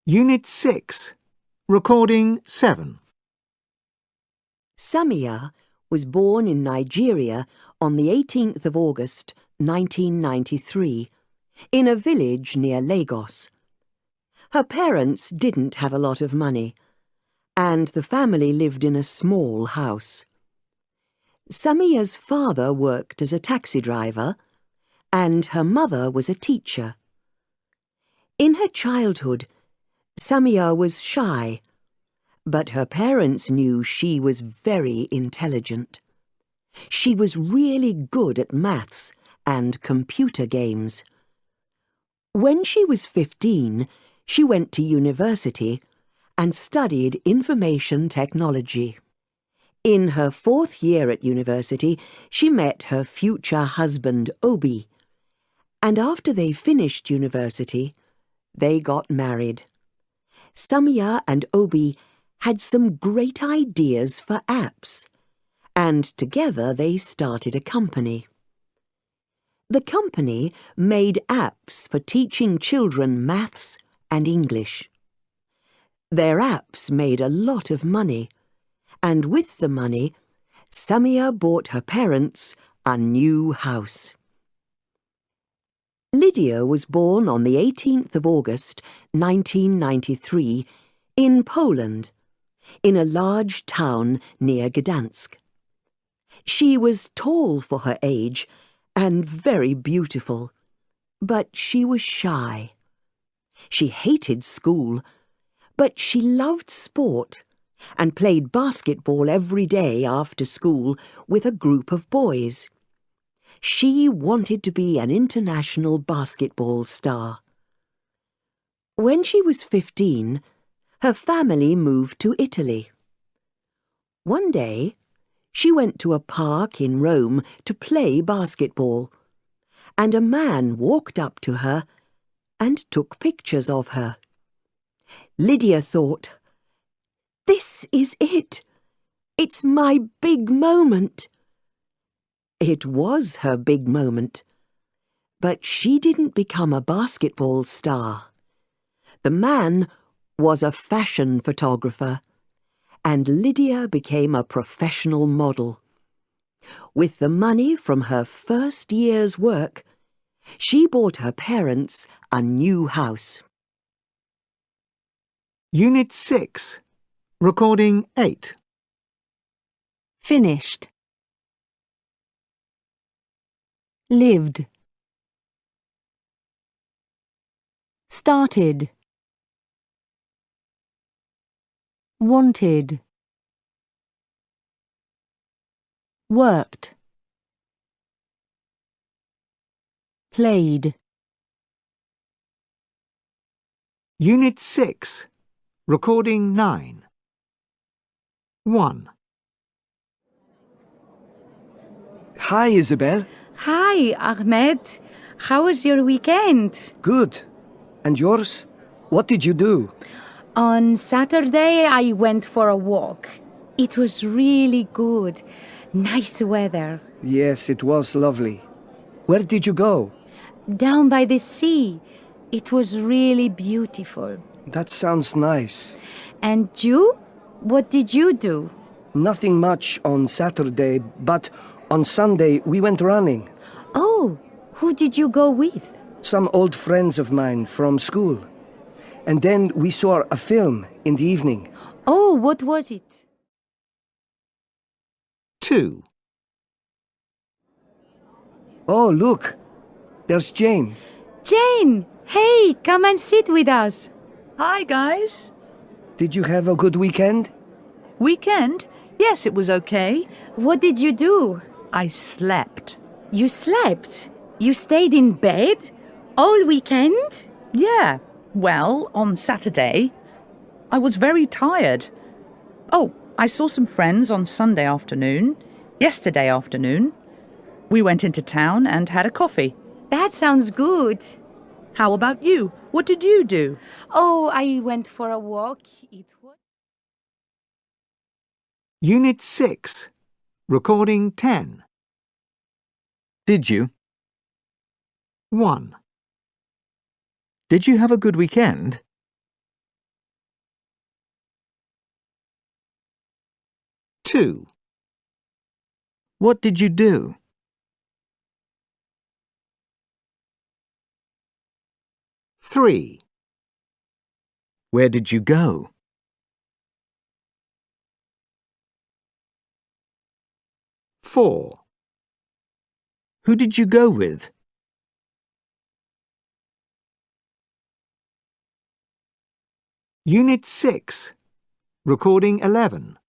Unit 6, Recording 7. Samia was born in Nigeria on the 18th of August 1993 in a village near Lagos. Her parents didn't have a lot of money, and the family lived in a small house. Samia's father worked as a taxi driver, and her mother was a teacher. In her childhood, Samia was shy, but her parents knew she was very intelligent. She was really good at maths and computer games. When she was 15, she went to university and studied information technology. In her 4th year at university, she met her future husband, Obi, and after they finished university, they got married. Samia and Obi had some great ideas for apps, and together they started a company. The company made apps for teaching children maths and English. Their apps made a lot of money, and with the money, Samia bought her parents a new house. Lydia was born on the 18th of August 1993 in Poland, in a large town near Gdansk. She was tall for her age and very beautiful, but she was shy. She hated school, but she loved sport and played basketball every day after school with a group of boys. She wanted to be an international basketball star. When she was 15, her family moved to Italy. One day, she went to a park in Rome to play basketball, and a man walked up to her and took pictures of her. Lydia thought, "This is it. It's my big moment." It was her big moment, but she didn't become a basketball star. The man was a fashion photographer, and Lydia became a professional model. With the money from her first year's work, she bought her parents a new house. Unit 6, Recording 8. Finished. Lived. Started. Wanted. Worked. Played. Unit 6, Recording 9. 1. Hi, Isabel. Hi, Ahmed. How was your weekend? Good. And yours? What did you do? On Saturday, I went for a walk. It was really good. Nice weather. Yes, it was lovely. Where did you go? Down by the sea. It was really beautiful. That sounds nice. And you? What did you do? Nothing much on Saturday, but on Sunday we went running. Oh, who did you go with? Some old friends of mine from school. And then we saw a film in the evening. Oh, what was it? 2. Oh, look. There's Jane. Jane! Hey, come and sit with us. Hi, guys. Did you have a good weekend? Weekend? Yes, it was okay. What did you do? I slept. You slept? You stayed in bed? All weekend? Yeah, well, on Saturday. I was very tired. Oh, I saw some friends on Sunday afternoon, yesterday afternoon. We went into town and had a coffee. That sounds good. How about you? What did you do? Oh, I went for a walk. It was... Unit 6, Recording 10. Did you? 1. Did you have a good weekend? 2. What did you do? 3. Where did you go? 4. Who did you go with? Unit 6. Recording 11.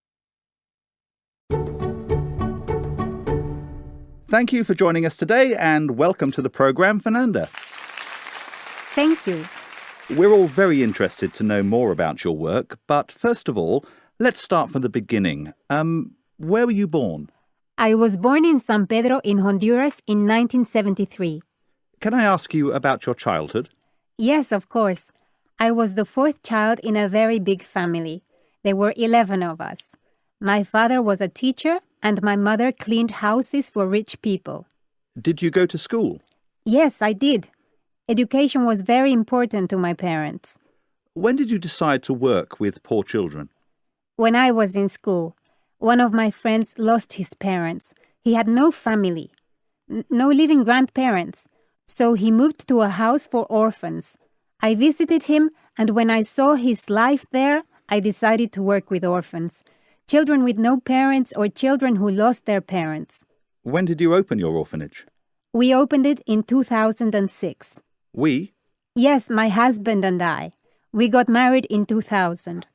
Thank you for joining us today and welcome to the programme, Fernanda. Thank you. We're all very interested to know more about your work, but first of all, let's start from the beginning. Where were you born? I was born in San Pedro in Honduras in 1973. Can I ask you about your childhood? Yes, of course. I was the fourth child in a very big family. There were 11 of us. My father was a teacher and my mother cleaned houses for rich people. Did you go to school? Yes, I did. Education was very important to my parents. When did you decide to work with poor children? When I was in school, one of my friends lost his parents. He had no family, no living grandparents, so he moved to a house for orphans. I visited him, and when I saw his life there, I decided to work with orphans, children with no parents or children who lost their parents. When did you open your orphanage? We opened it in 2006. We? Yes, my husband and I. We got married in 2000.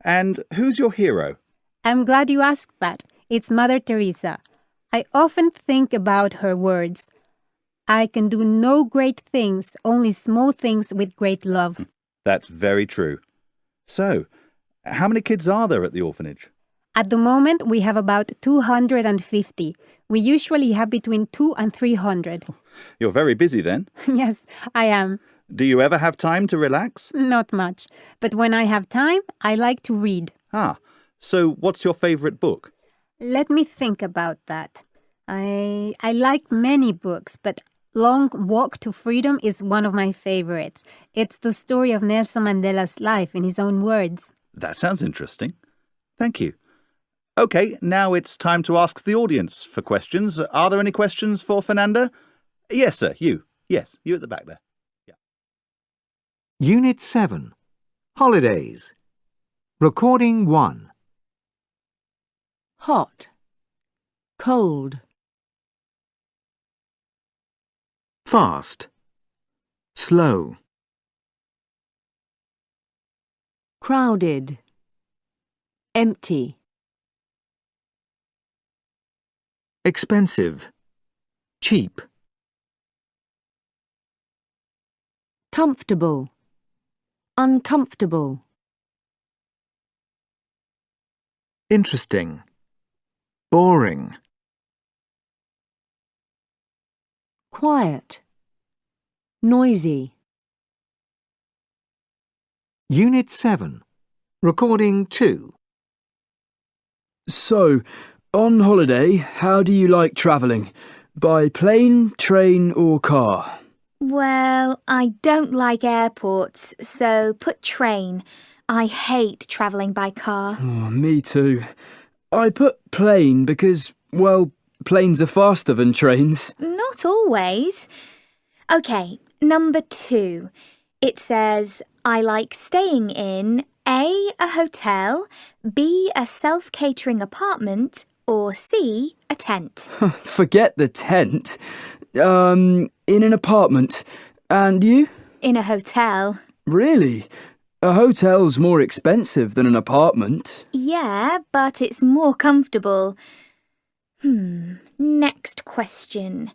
And who's your hero? I'm glad you asked that. It's Mother Teresa. I often think about her words. I can do no great things, only small things with great love. That's very true. So, how many kids are there at the orphanage? At the moment, we have about 250. We usually have between 200 and 300. You're very busy then. Yes, I am. Do you ever have time to relax? Not much. But when I have time, I like to read. Ah, so what's your favourite book? Let me think about that. I like many books, but Long Walk to Freedom is one of my favorites. It's the story of Nelson Mandela's life in his own words. That sounds interesting. Thank you. OK, now it's time to ask the audience for questions. Are there any questions for Fernanda? Yes, sir, you. Yes, you at the back there. Yeah. Unit 7. Holidays. Recording 1. Hot. Cold. Fast. Slow. Crowded. Empty. Expensive. Cheap. Comfortable. Uncomfortable. Interesting. Boring. Quiet. Noisy. Unit 7. Recording 2. So, on holiday, how do you like travelling? By plane, train or car? Well, I don't like airports, so put train. I hate travelling by car. Oh, me too. I put plane because, well, planes are faster than trains. Not always. OK, number 2. It says, I like staying in A, a hotel, B, a self-catering apartment, or C, a tent. Forget the tent. In an apartment. And you? In a hotel. Really? A hotel's more expensive than an apartment. Yeah, but it's more comfortable. Next question.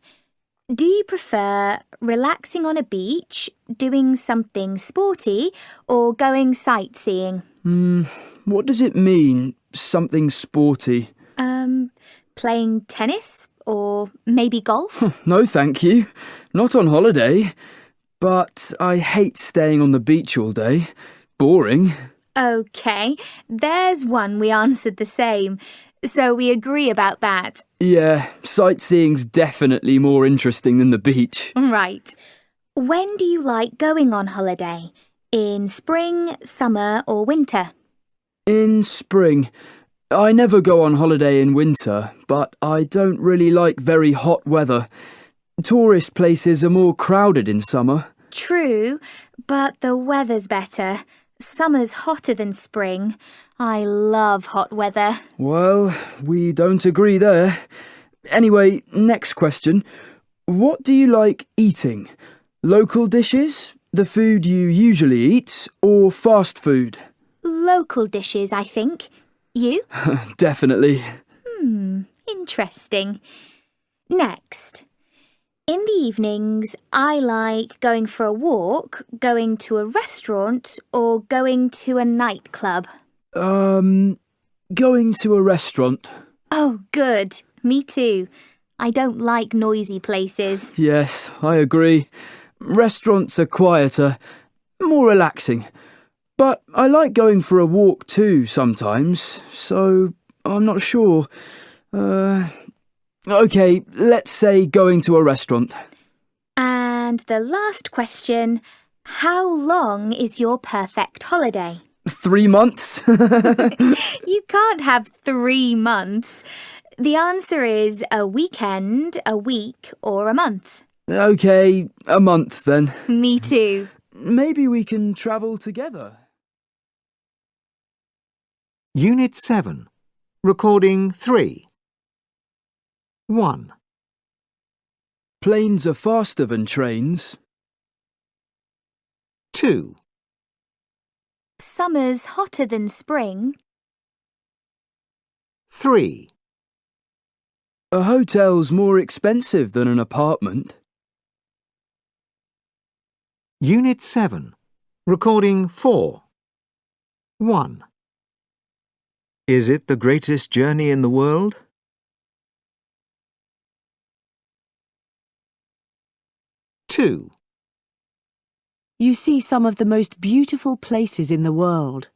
Do you prefer relaxing on a beach, doing something sporty, or going sightseeing? What does it mean, something sporty? Playing tennis, or maybe golf? No, thank you. Not on holiday. But I hate staying on the beach all day. Boring. OK, there's one we answered the same. So we agree about that. Yeah, sightseeing's definitely more interesting than the beach. Right. When do you like going on holiday? In spring, summer or winter? In spring. I never go on holiday in winter, but I don't really like very hot weather. Tourist places are more crowded in summer. True, but the weather's better. Summer's hotter than spring. I love hot weather. Well, we don't agree there. Anyway, next question. What do you like eating? Local dishes, the food you usually eat, or fast food? Local dishes, I think. You? Definitely. Interesting. Next. In the evenings, I like going for a walk, going to a restaurant, or going to a nightclub. Going to a restaurant. Oh, good. Me too. I don't like noisy places. Yes, I agree. Restaurants are quieter, more relaxing. But I like going for a walk too sometimes, so I'm not sure. OK, let's say going to a restaurant. And the last question, how long is your perfect holiday? 3 months? You can't have 3 months. The answer is a weekend, a week, or a month. OK, a month then. Me too. Maybe we can travel together. Unit 7. Recording 3. 1, Planes are faster than trains. 2, Summer's hotter than spring. 3, A hotel's more expensive than an apartment. Unit 7. Recording 4. 1, Is it the greatest journey in the world? 2, You see some of the most beautiful places in the world.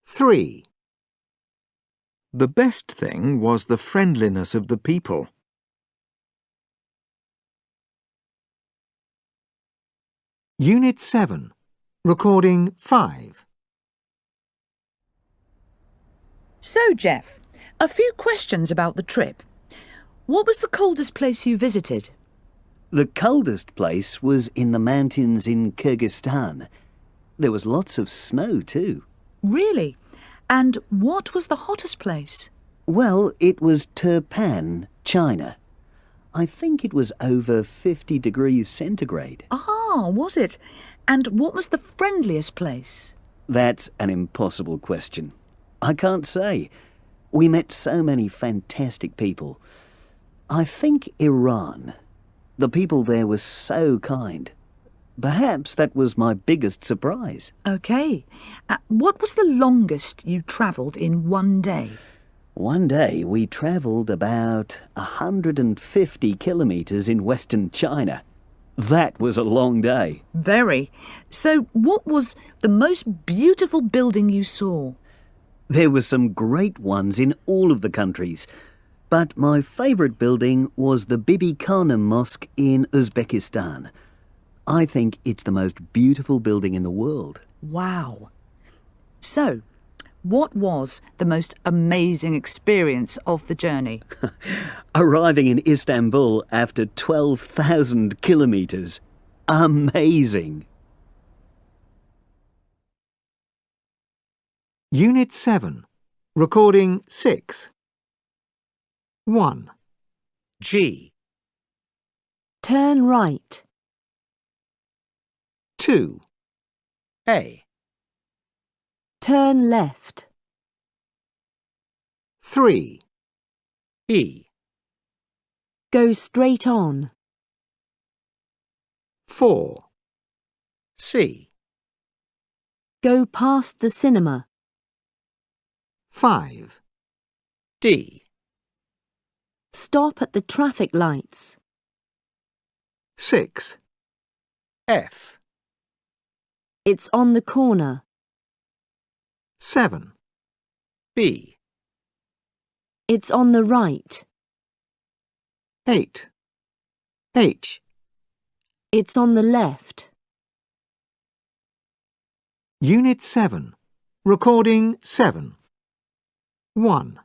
3, The best thing was the friendliness of the people. Unit 7. Recording 5. So, Jeff, a few questions about the trip. What was the coldest place you visited? The coldest place was in the mountains in Kyrgyzstan. There was lots of snow too. Really? And what was the hottest place? Well, it was Turpan, China. I think it was over 50 degrees centigrade. Ah, was it? And what was the friendliest place? That's an impossible question. I can't say. We met so many fantastic people. I think Iran. The people there were so kind. Perhaps that was my biggest surprise. OK. What was the longest you travelled in one day? One day we travelled about 150 kilometres in western China. That was a long day. Very. So what was the most beautiful building you saw? There were some great ones in all of the countries, but my favourite building was the Bibi Khanum Mosque in Uzbekistan. I think it's the most beautiful building in the world. Wow. So, what was the most amazing experience of the journey? Arriving in Istanbul after 12,000 kilometres. Amazing! Unit 7. Recording 6. 1, G, Turn right. 2, A, Turn left. 3, E, Go straight on. 4, C, Go past the cinema. 5, D, Stop at the traffic lights. 6, F, It's on the corner. 7, B, It's on the right. 8, H, It's on the left. Unit 7. Recording 7. 1.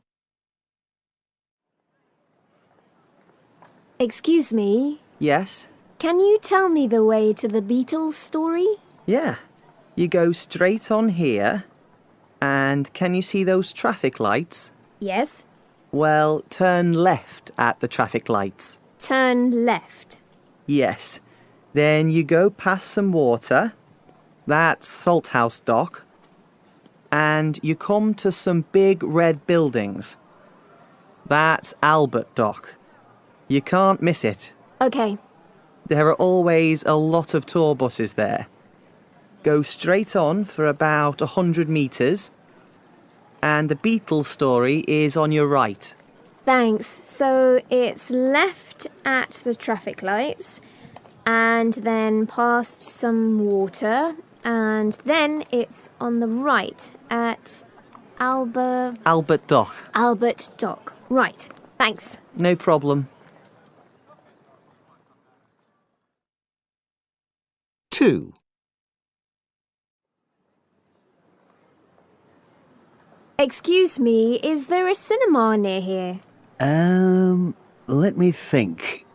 Excuse me, Yes? can you tell me the way to the Beatles story? Yeah. You go straight on here, and can you see those traffic lights? Yes. Well, turn left at the traffic lights. Turn left. Yes. Then you go past some water. That's Salthouse Dock. And you come to some big red buildings. That's Albert Dock. You can't miss it. Okay. There are always a lot of tour buses there. Go straight on for about 100 metres, and the Beatles story is on your right. Thanks. So it's left at the traffic lights, and then past some water, and then it's on the right at Albert Dock. Albert Dock. Right. Thanks. No problem. 2. Excuse me, is there a cinema near here? Let me think.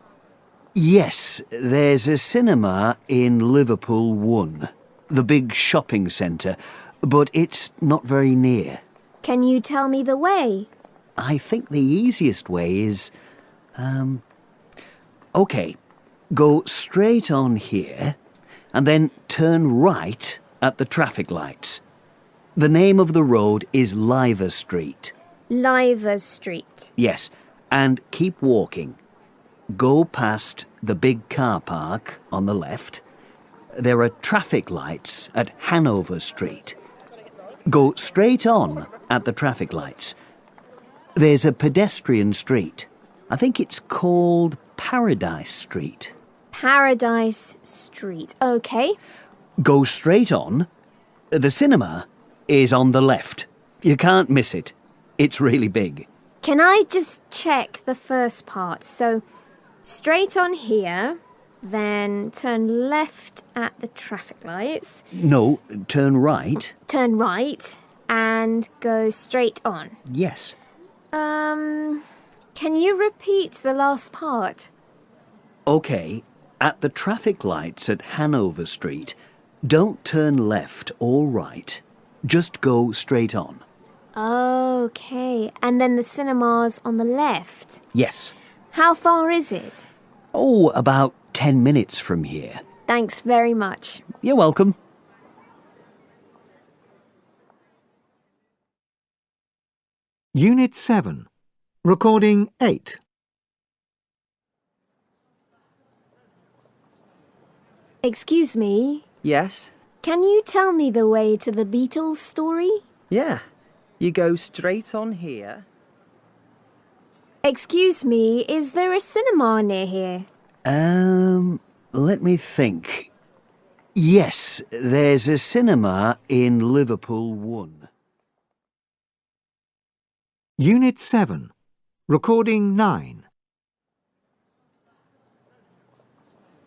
Yes, there's a cinema in Liverpool 1, the big shopping centre, but it's not very near. Can you tell me the way? I think the easiest way is... OK, go straight on here, and then turn right at the traffic lights. The name of the road is Liver Street. Liver Street. Yes, and keep walking. Go past the big car park on the left. There are traffic lights at Hanover Street. Go straight on at the traffic lights. There's a pedestrian street. I think it's called Paradise Street. Paradise Street. Okay. Go straight on. The cinema is on the left. You can't miss it. It's really big. Can I just check the first part? So, straight on here, then turn left at the traffic lights. No, turn right. Turn right and go straight on. Yes. Can you repeat the last part? OK, at the traffic lights at Hanover Street, don't turn left or right. Just go straight on. Okay, and then the cinema's on the left. Yes. How far is it? Oh, about 10 minutes from here. Thanks very much. You're welcome. Unit 7. Recording 8. Excuse me, Yes? can you tell me the way to the Beatles story? Yeah. You go straight on here. Excuse me, is there a cinema near here? Let me think. Yes, there's a cinema in Liverpool 1. Unit 7. Recording 9.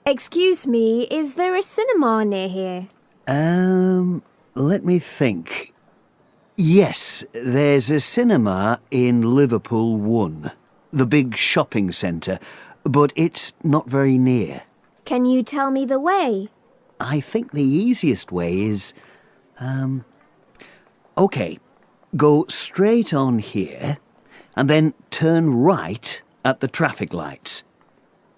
Excuse me, is there a cinema near here? Let me think. Yes, there's a cinema in Liverpool 1, the big shopping centre, but it's not very near. Can you tell me the way? I think the easiest way is... OK, go straight on here, and then turn right at the traffic lights.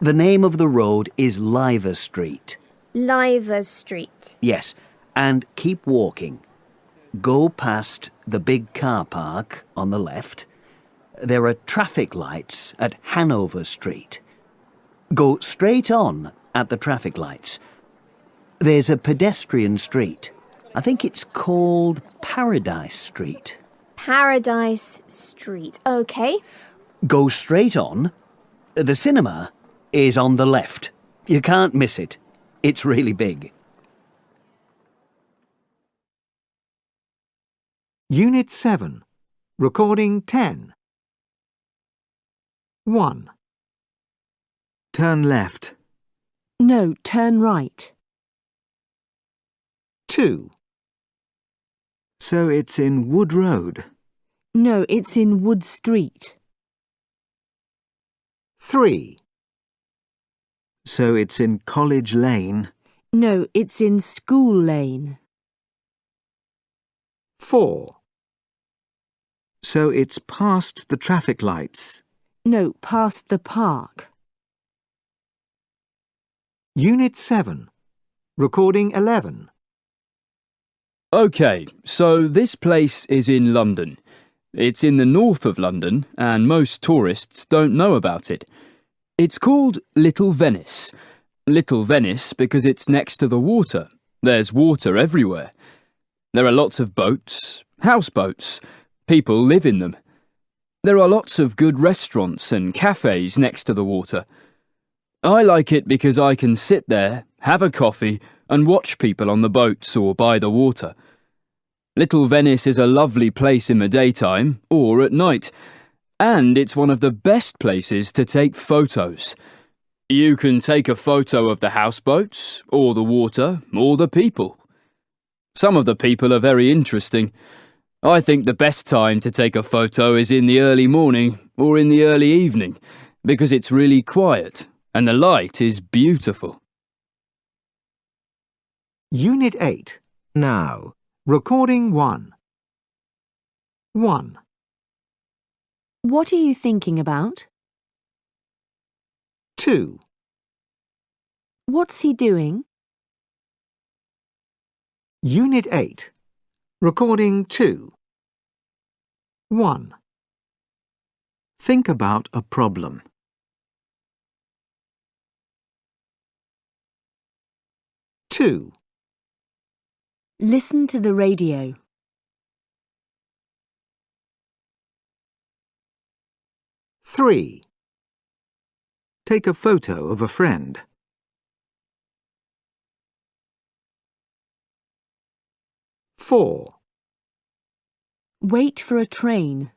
The name of the road is Liver Street. Liver Street. Yes, and keep walking. Go past the big car park on the left. There are traffic lights at Hanover Street. Go straight on at the traffic lights. There's a pedestrian street. I think it's called Paradise Street. Paradise Street. Okay. Go straight on. The cinema is on the left. You can't miss it. It's really big. Unit 7. Recording 10. 1. Turn left. No, turn right. 2. So it's in Wood Road. No, it's in Wood Street. 3, So it's in College Lane. No, it's in School Lane. 4, So it's past the traffic lights. No, past the park. Unit 7. Recording 11. OK, so this place is in London. It's in the north of London, and most tourists don't know about it. It's called Little Venice. Little Venice because it's next to the water. There's water everywhere. There are lots of boats, houseboats. People live in them. There are lots of good restaurants and cafes next to the water. I like it because I can sit there, have a coffee, and watch people on the boats or by the water. Little Venice is a lovely place in the daytime or at night, and it's one of the best places to take photos. You can take a photo of the houseboats, or the water, or the people. Some of the people are very interesting. I think the best time to take a photo is in the early morning or in the early evening, because it's really quiet and the light is beautiful. Unit 8. Now, Recording 1. 1, What are you thinking about? 2, What's he doing? Unit 8. Recording 2. 1, think about a problem. 2, Listen to the radio. 3, Take a photo of a friend. 4, Wait for a train.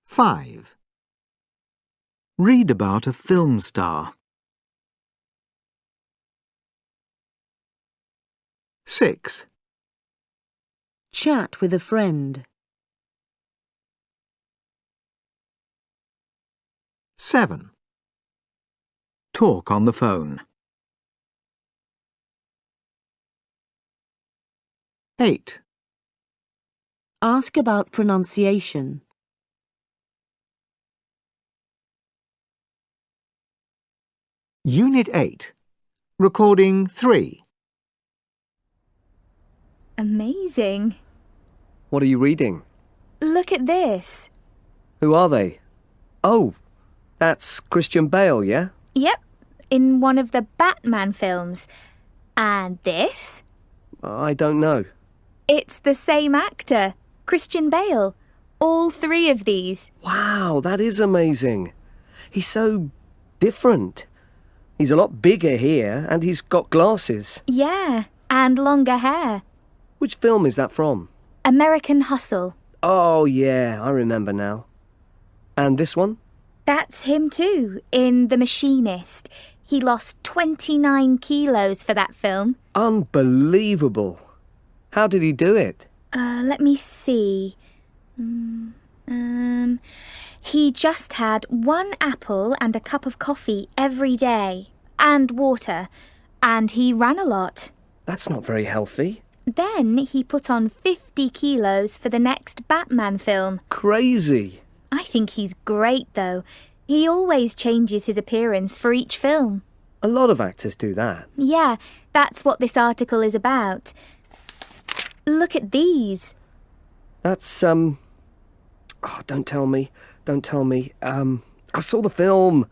5, Read about a film star. 6, Chat with a friend. 7, Talk on the phone. 8, Ask about pronunciation. Unit 8. Recording 3. Amazing. What are you reading? Look at this. Who are they? Oh, that's Christian Bale, yeah? Yep, in one of the Batman films. And this? I don't know. It's the same actor, Christian Bale. All three of these. Wow, that is amazing. He's so different. He's a lot bigger here, and he's got glasses. Yeah, and longer hair. Which film is that from? American Hustle. Oh, yeah, I remember now. And this one? That's him too, in The Machinist. He lost 29 kilos for that film. Unbelievable. How did he do it? Let me see. He just had one apple and a cup of coffee every day, and water, and he ran a lot. That's not very healthy. Then he put on 50 kilos for the next Batman film. Crazy. I think he's great, though. He always changes his appearance for each film. A lot of actors do that. Yeah, that's what this article is about. Look at these. That's, Oh, don't tell me. Don't tell me. I saw the film.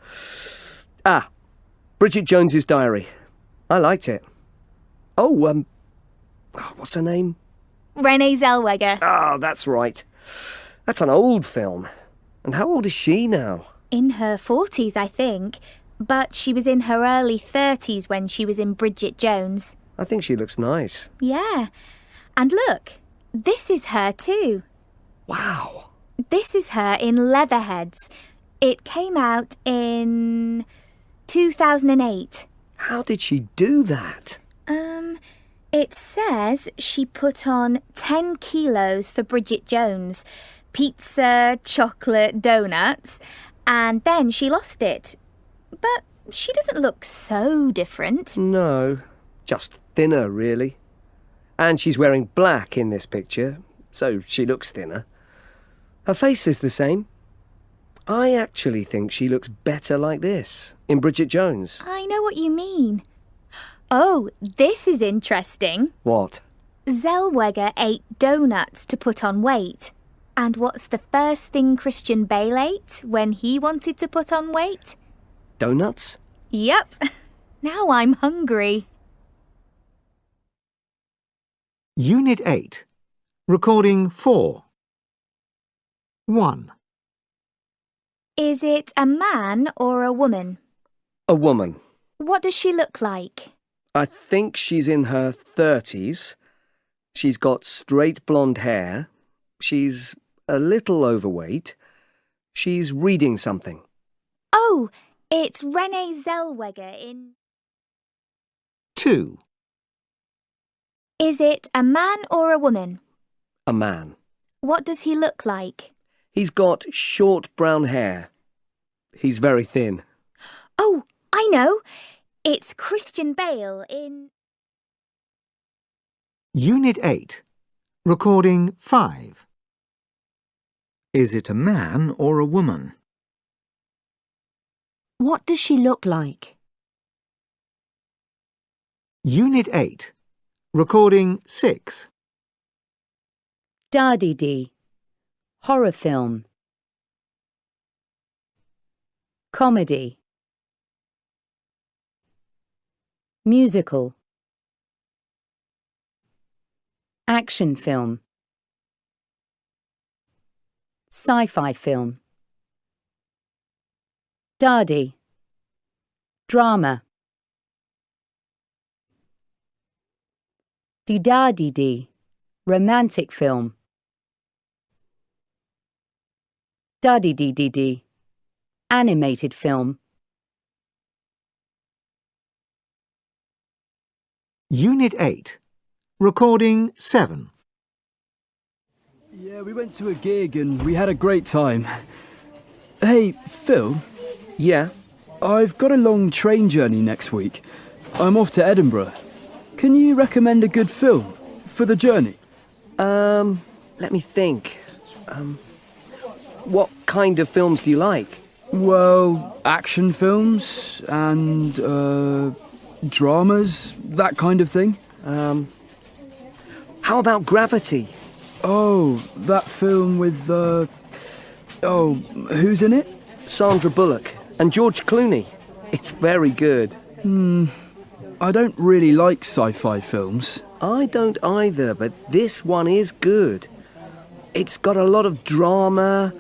Bridget Jones's Diary. I liked it. Oh, what's her name? Renee Zellweger. Ah, that's right. That's an old film. And how old is she now? In her 40s, I think. But she was in her early 30s when she was in Bridget Jones. I think she looks nice. Yeah. And look, this is her too. Wow. This is her in Leatherheads. It came out in 2008. How did she do that? It says she put on 10 kilos for Bridget Jones. Pizza, chocolate, donuts, and then she lost it. But she doesn't look so different. No, just thinner, really. And she's wearing black in this picture, so she looks thinner. Her face is the same. I actually think she looks better like this, in Bridget Jones. I know what you mean. Oh, this is interesting. What? Zellweger ate donuts to put on weight. And what's the first thing Christian Bale ate when he wanted to put on weight? Donuts? Yep. Now I'm hungry. Unit 8. Recording 4. 1. Is it a man or a woman? A woman. What does she look like? I think she's in her 30s. She's got straight blonde hair. She's a little overweight. She's reading something. Oh, it's Renee Zellweger in... 2. Is it a man or a woman? A man. What does he look like? He's got short brown hair. He's very thin. Oh, I know. It's Christian Bale in... Unit 8. Recording 5. Is it a man or a woman? What does she look like? Unit 8. Recording 6. Dee. Horror film. Comedy. Musical. Action film. Sci-fi film. Dadi. Drama. Dee. Romantic film. Dee. Animated film. Unit 8. Recording 7. Yeah, we went to a gig and we had a great time. Hey, Phil? Yeah? I've got a long train journey next week. I'm off to Edinburgh. Can you recommend a good film for the journey? Let me think. What kind of films do you like? Well, action films and, dramas, that kind of thing. How about Gravity? Oh, that film with, who's in it? Sandra Bullock and George Clooney. It's very good. I don't really like sci-fi films. I don't either, but this one is good. It's got a lot of drama,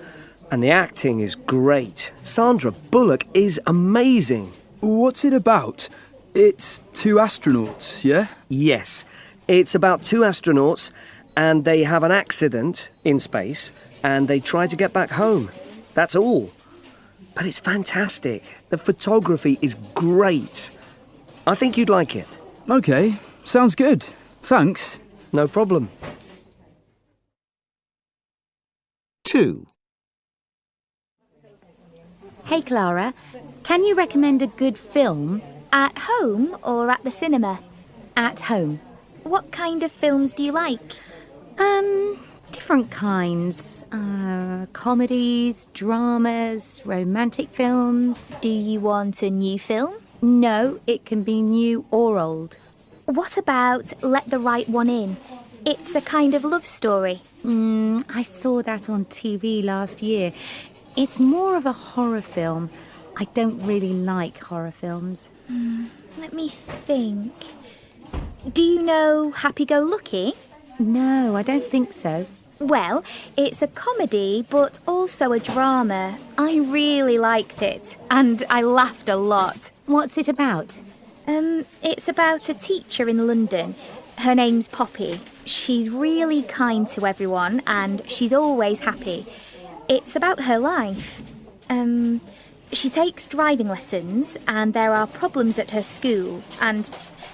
and the acting is great. Sandra Bullock is amazing. What's it about? It's two astronauts, yeah? Yes, it's about two astronauts, and they have an accident in space, and they try to get back home. That's all. But it's fantastic. The photography is great. I think you'd like it. Okay, sounds good. Thanks. No problem. 2. Hey, Clara, can you recommend a good film? At home or at the cinema? At home. What kind of films do you like? Different kinds. Comedies, dramas, romantic films. Do you want a new film? No, it can be new or old. What about Let the Right One In? It's a kind of love story. I saw that on TV last year. It's more of a horror film. I don't really like horror films. Let me think. Do you know Happy Go Lucky? No, I don't think so. Well, it's a comedy, but also a drama. I really liked it, and I laughed a lot. What's it about? It's about a teacher in London. Her name's Poppy. She's really kind to everyone, and she's always happy. It's about her life. She takes driving lessons and there are problems at her school. And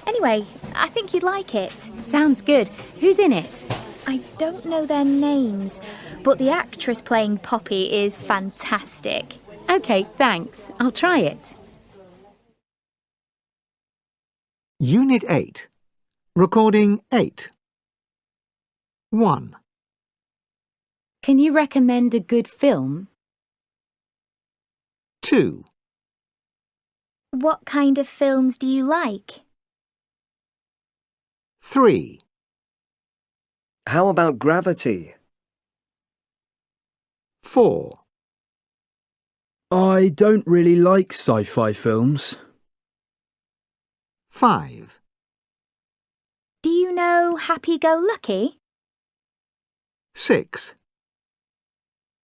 anyway, I think you'd like it. Sounds good. Who's in it? I don't know their names, but the actress playing Poppy is fantastic. OK, thanks. I'll try it. Unit 8. Recording 8. 1, Can you recommend a good film? 2, What kind of films do you like? 3, How about Gravity? 4, I don't really like sci-fi films. 5, Do you know Happy Go Lucky? 6,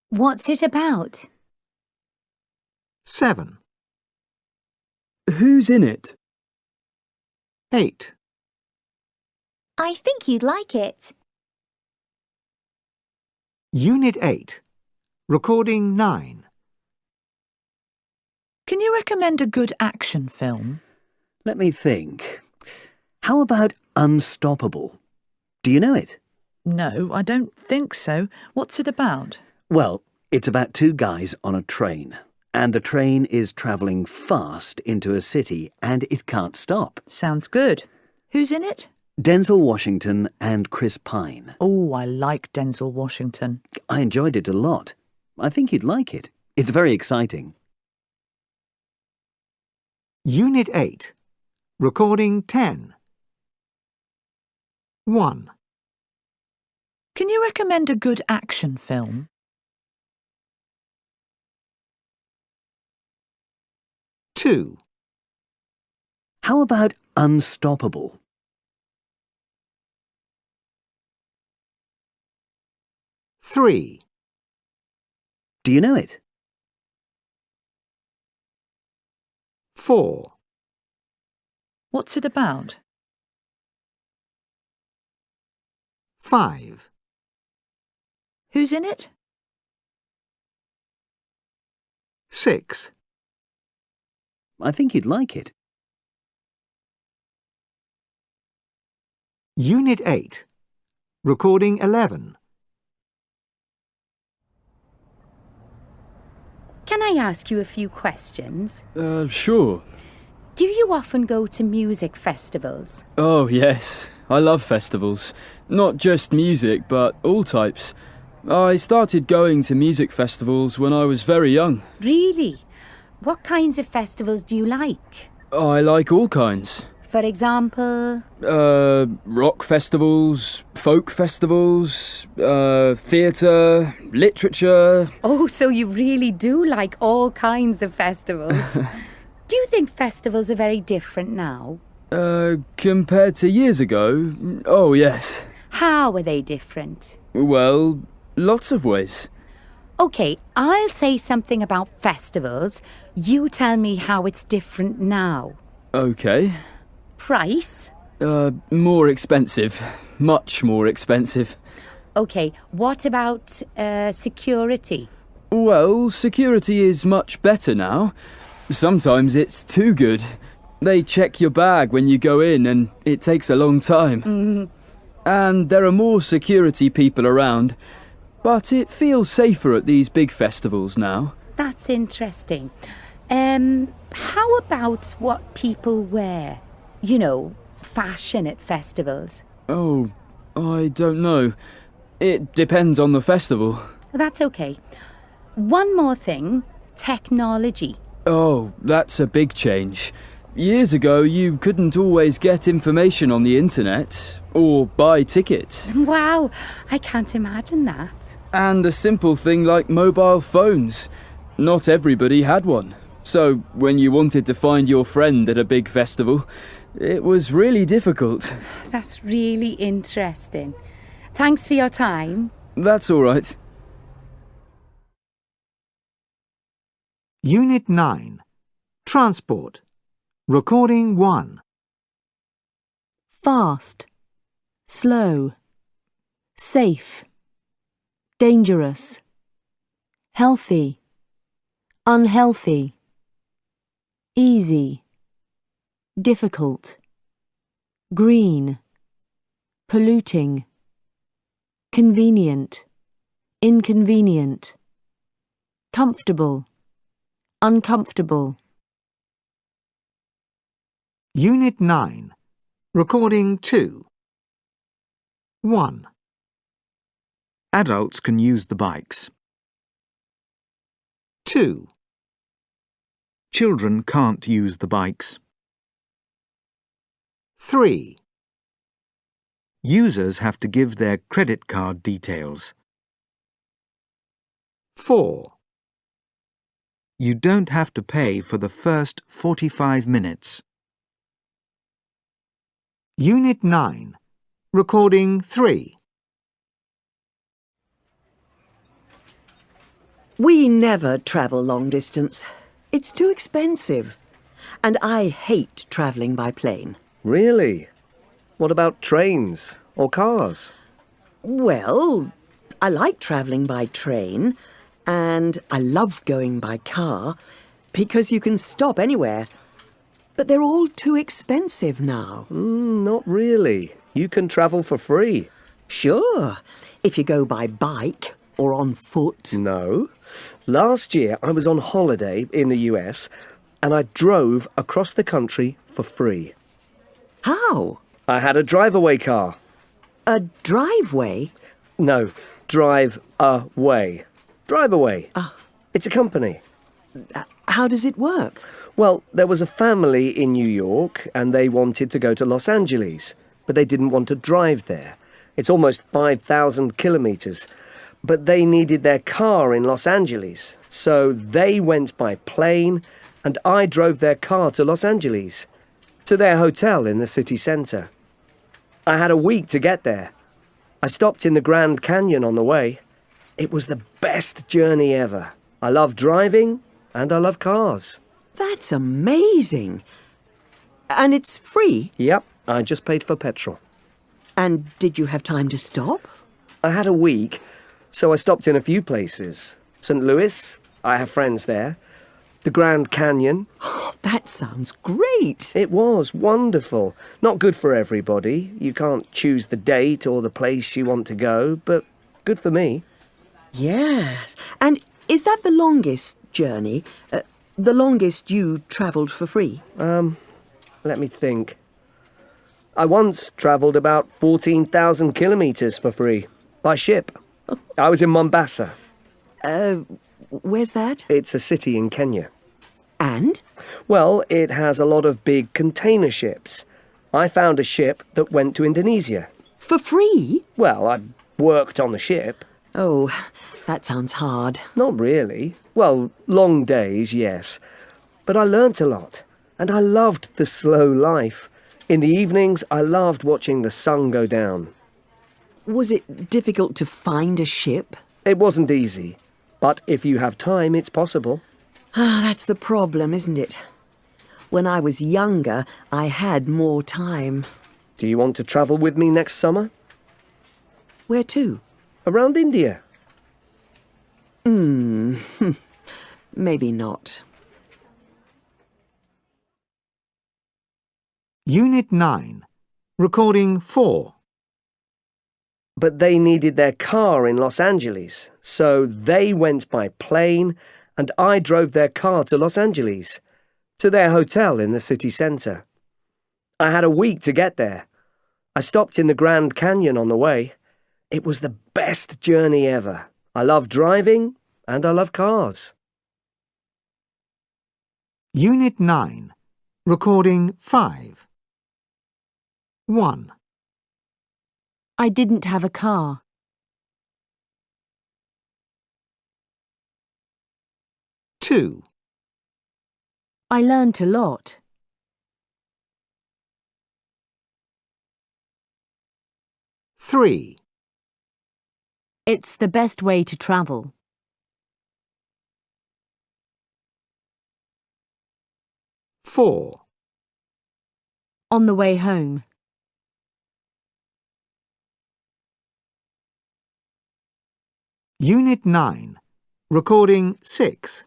What's it about? 7, Who's in it? 8. I think you'd like it. Unit 8. Recording 9. Can you recommend a good action film? Let me think. How about Unstoppable? Do you know it? No, I don't think so. What's it about? Well, it's about two guys on a train. And the train is travelling fast into a city and it can't stop. Sounds good. Who's in it? Denzel Washington and Chris Pine. Oh, I like Denzel Washington. I enjoyed it a lot. I think you'd like it. It's very exciting. Unit 8. Recording 10. 1, Can you recommend a good action film? 2, How about Unstoppable? 3, Do you know it? 4, What's it about? 5, Who's in it? 6, I think you'd like it. Unit 8. Recording 11. Can I ask you a few questions? Sure. Do you often go to music festivals? Oh, yes. I love festivals. Not just music, but all types. I started going to music festivals when I was very young. Really? What kinds of festivals do you like? I like all kinds. For example? Rock festivals, folk festivals, theatre, literature. Oh, so you really do like all kinds of festivals. Do you think festivals are very different now? Compared to years ago? Oh, yes. How are they different? Well, lots of ways. OK, I'll say something about festivals. You tell me how it's different now. OK. Price? More expensive. Much more expensive. OK, what about security? Well, security is much better now. Sometimes it's too good. They check your bag when you go in and it takes a long time. And there are more security people around. But it feels safer at these big festivals now. That's interesting. How about what people wear? You know, fashion at festivals. Oh, I don't know. It depends on the festival. That's okay. One more thing, technology. Oh, that's a big change. Years ago, you couldn't always get information on the internet or buy tickets. Wow, I can't imagine that. And a simple thing like mobile phones. Not everybody had one. So when you wanted to find your friend at a big festival, it was really difficult. That's really interesting. Thanks for your time. That's all right. Unit 9. Transport. Recording 1. Fast. Slow. Safe. Dangerous. Healthy. Unhealthy. easy, difficult, green, polluting, convenient, inconvenient, comfortable, uncomfortable. Unit 9. Recording 2. 1. Adults can use the bikes. 2. Children can't use the bikes. 3. Users have to give their credit card details. 4. You don't have to pay for the first 45 minutes. Unit 9. Recording 3. We never travel long distance. It's too expensive. And I hate travelling by plane. Really? What about trains or cars? Well, I like travelling by train, and I love going by car, because you can stop anywhere. But they're all too expensive now. Not really. You can travel for free. Sure, if you go by bike or on foot. No. Last year I was on holiday in the US and I drove across the country for free. How? I had a drive-away car. A driveway? No, drive-away. Drive-away. It's a company. How does it work? Well, there was a family in New York and they wanted to go to Los Angeles, but they didn't want to drive there. It's almost 5,000 kilometres. But they needed their car in Los Angeles, so they went by plane and I drove their car to Los Angeles, to their hotel in the city centre. I had a week to get there. I stopped in the Grand Canyon on the way. It was the best journey ever. I love driving and I love cars. That's amazing. And it's free? Yep, I just paid for petrol. And did you have time to stop? I had a week, so I stopped in a few places. St. Louis, I have friends there. The Grand Canyon. Oh, that sounds great. It was wonderful. Not good for everybody. You can't choose the date or the place you want to go, but good for me. Yes. And is that the longest journey? The longest you travelled for free? Let me think. I once travelled about 14,000 kilometres for free, by ship. I was in Mombasa. Where's that? It's a city in Kenya. And? Well, it has a lot of big container ships. I found a ship that went to Indonesia. For free? Well, I worked on the ship. Oh, that sounds hard. Not really. Well, long days, yes. But I learnt a lot, and I loved the slow life. In the evenings, I loved watching the sun go down. Was it difficult to find a ship? It wasn't easy, but if you have time, it's possible. That's the problem, isn't it? When I was younger, I had more time. Do you want to travel with me next summer? Where to? Around India. Maybe not. Unit 9. Recording 4. But they needed their car in Los Angeles, so they went by plane and I drove their car to Los Angeles, to their hotel in the city centre. I had a week to get there. I stopped in the Grand Canyon on the way. It was the best journey ever. I love driving and I love cars. Unit 9. Recording 5. 1. I didn't have a car. 2. I learnt a lot. 3. It's the best way to travel. 4. On the way home. Unit 9. Recording 6.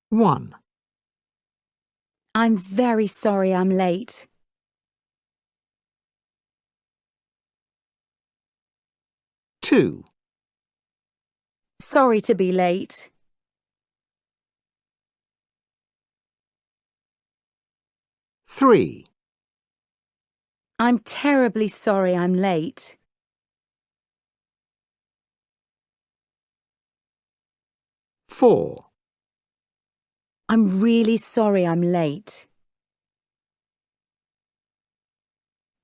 1. I'm very sorry I'm late. 2, Sorry to be late. 3, I'm terribly sorry I'm late. 4, I'm really sorry I'm late.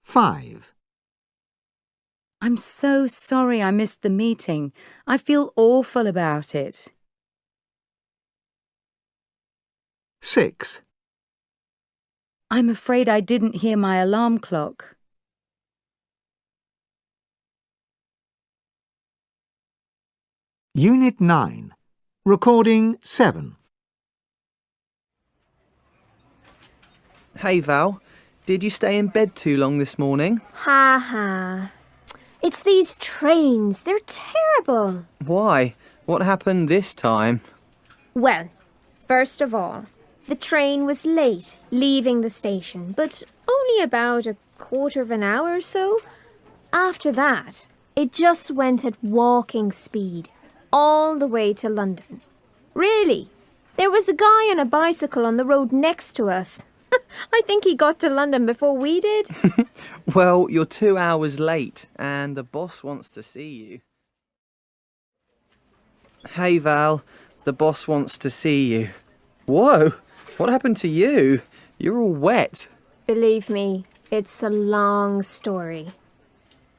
5, I'm so sorry I missed the meeting. I feel awful about it. 6, I'm afraid I didn't hear my alarm clock. Unit 9, Recording 7. Hey Val, did you stay in bed too long this morning? Ha ha. It's these trains. They're terrible. Why? What happened this time? Well, first of all, the train was late leaving the station, but only about a quarter of an hour or so. After that, it just went at walking speed all the way to London. Really, there was a guy on a bicycle on the road next to us. I think he got to London before we did. Well, you're 2 hours late and the boss wants to see you. Hey Val, the boss wants to see you. Whoa, what happened to you? You're all wet. Believe me, it's a long story.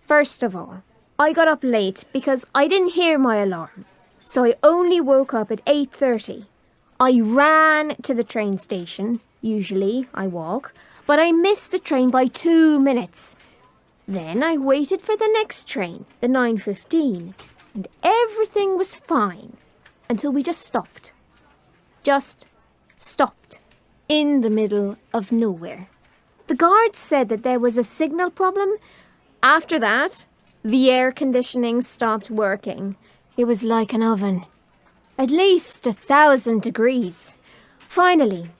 First of all, I got up late because I didn't hear my alarm, so I only woke up at 8:30. I ran to the train station. Usually I walk, but I missed the train by 2 minutes. Then I waited for the next train, the 9:15, and everything was fine until we just stopped. Just stopped in the middle of nowhere. The guards said that there was a signal problem. After that, the air conditioning stopped working. It was like an oven. At least 1,000 degrees. Finally,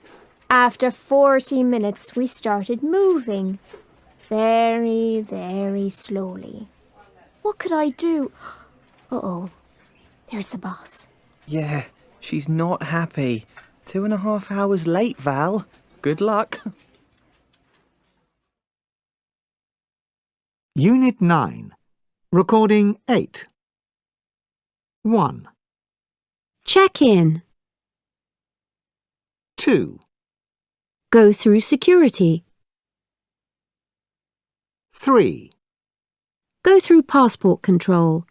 after 40 minutes, we started moving. Very, very slowly. What could I do? Uh-oh. There's the boss. Yeah, she's not happy. 2.5 hours late, Val. Good luck. Unit 9, Recording 8. 1, Check in. 2, Go through security. 3, Go through passport control.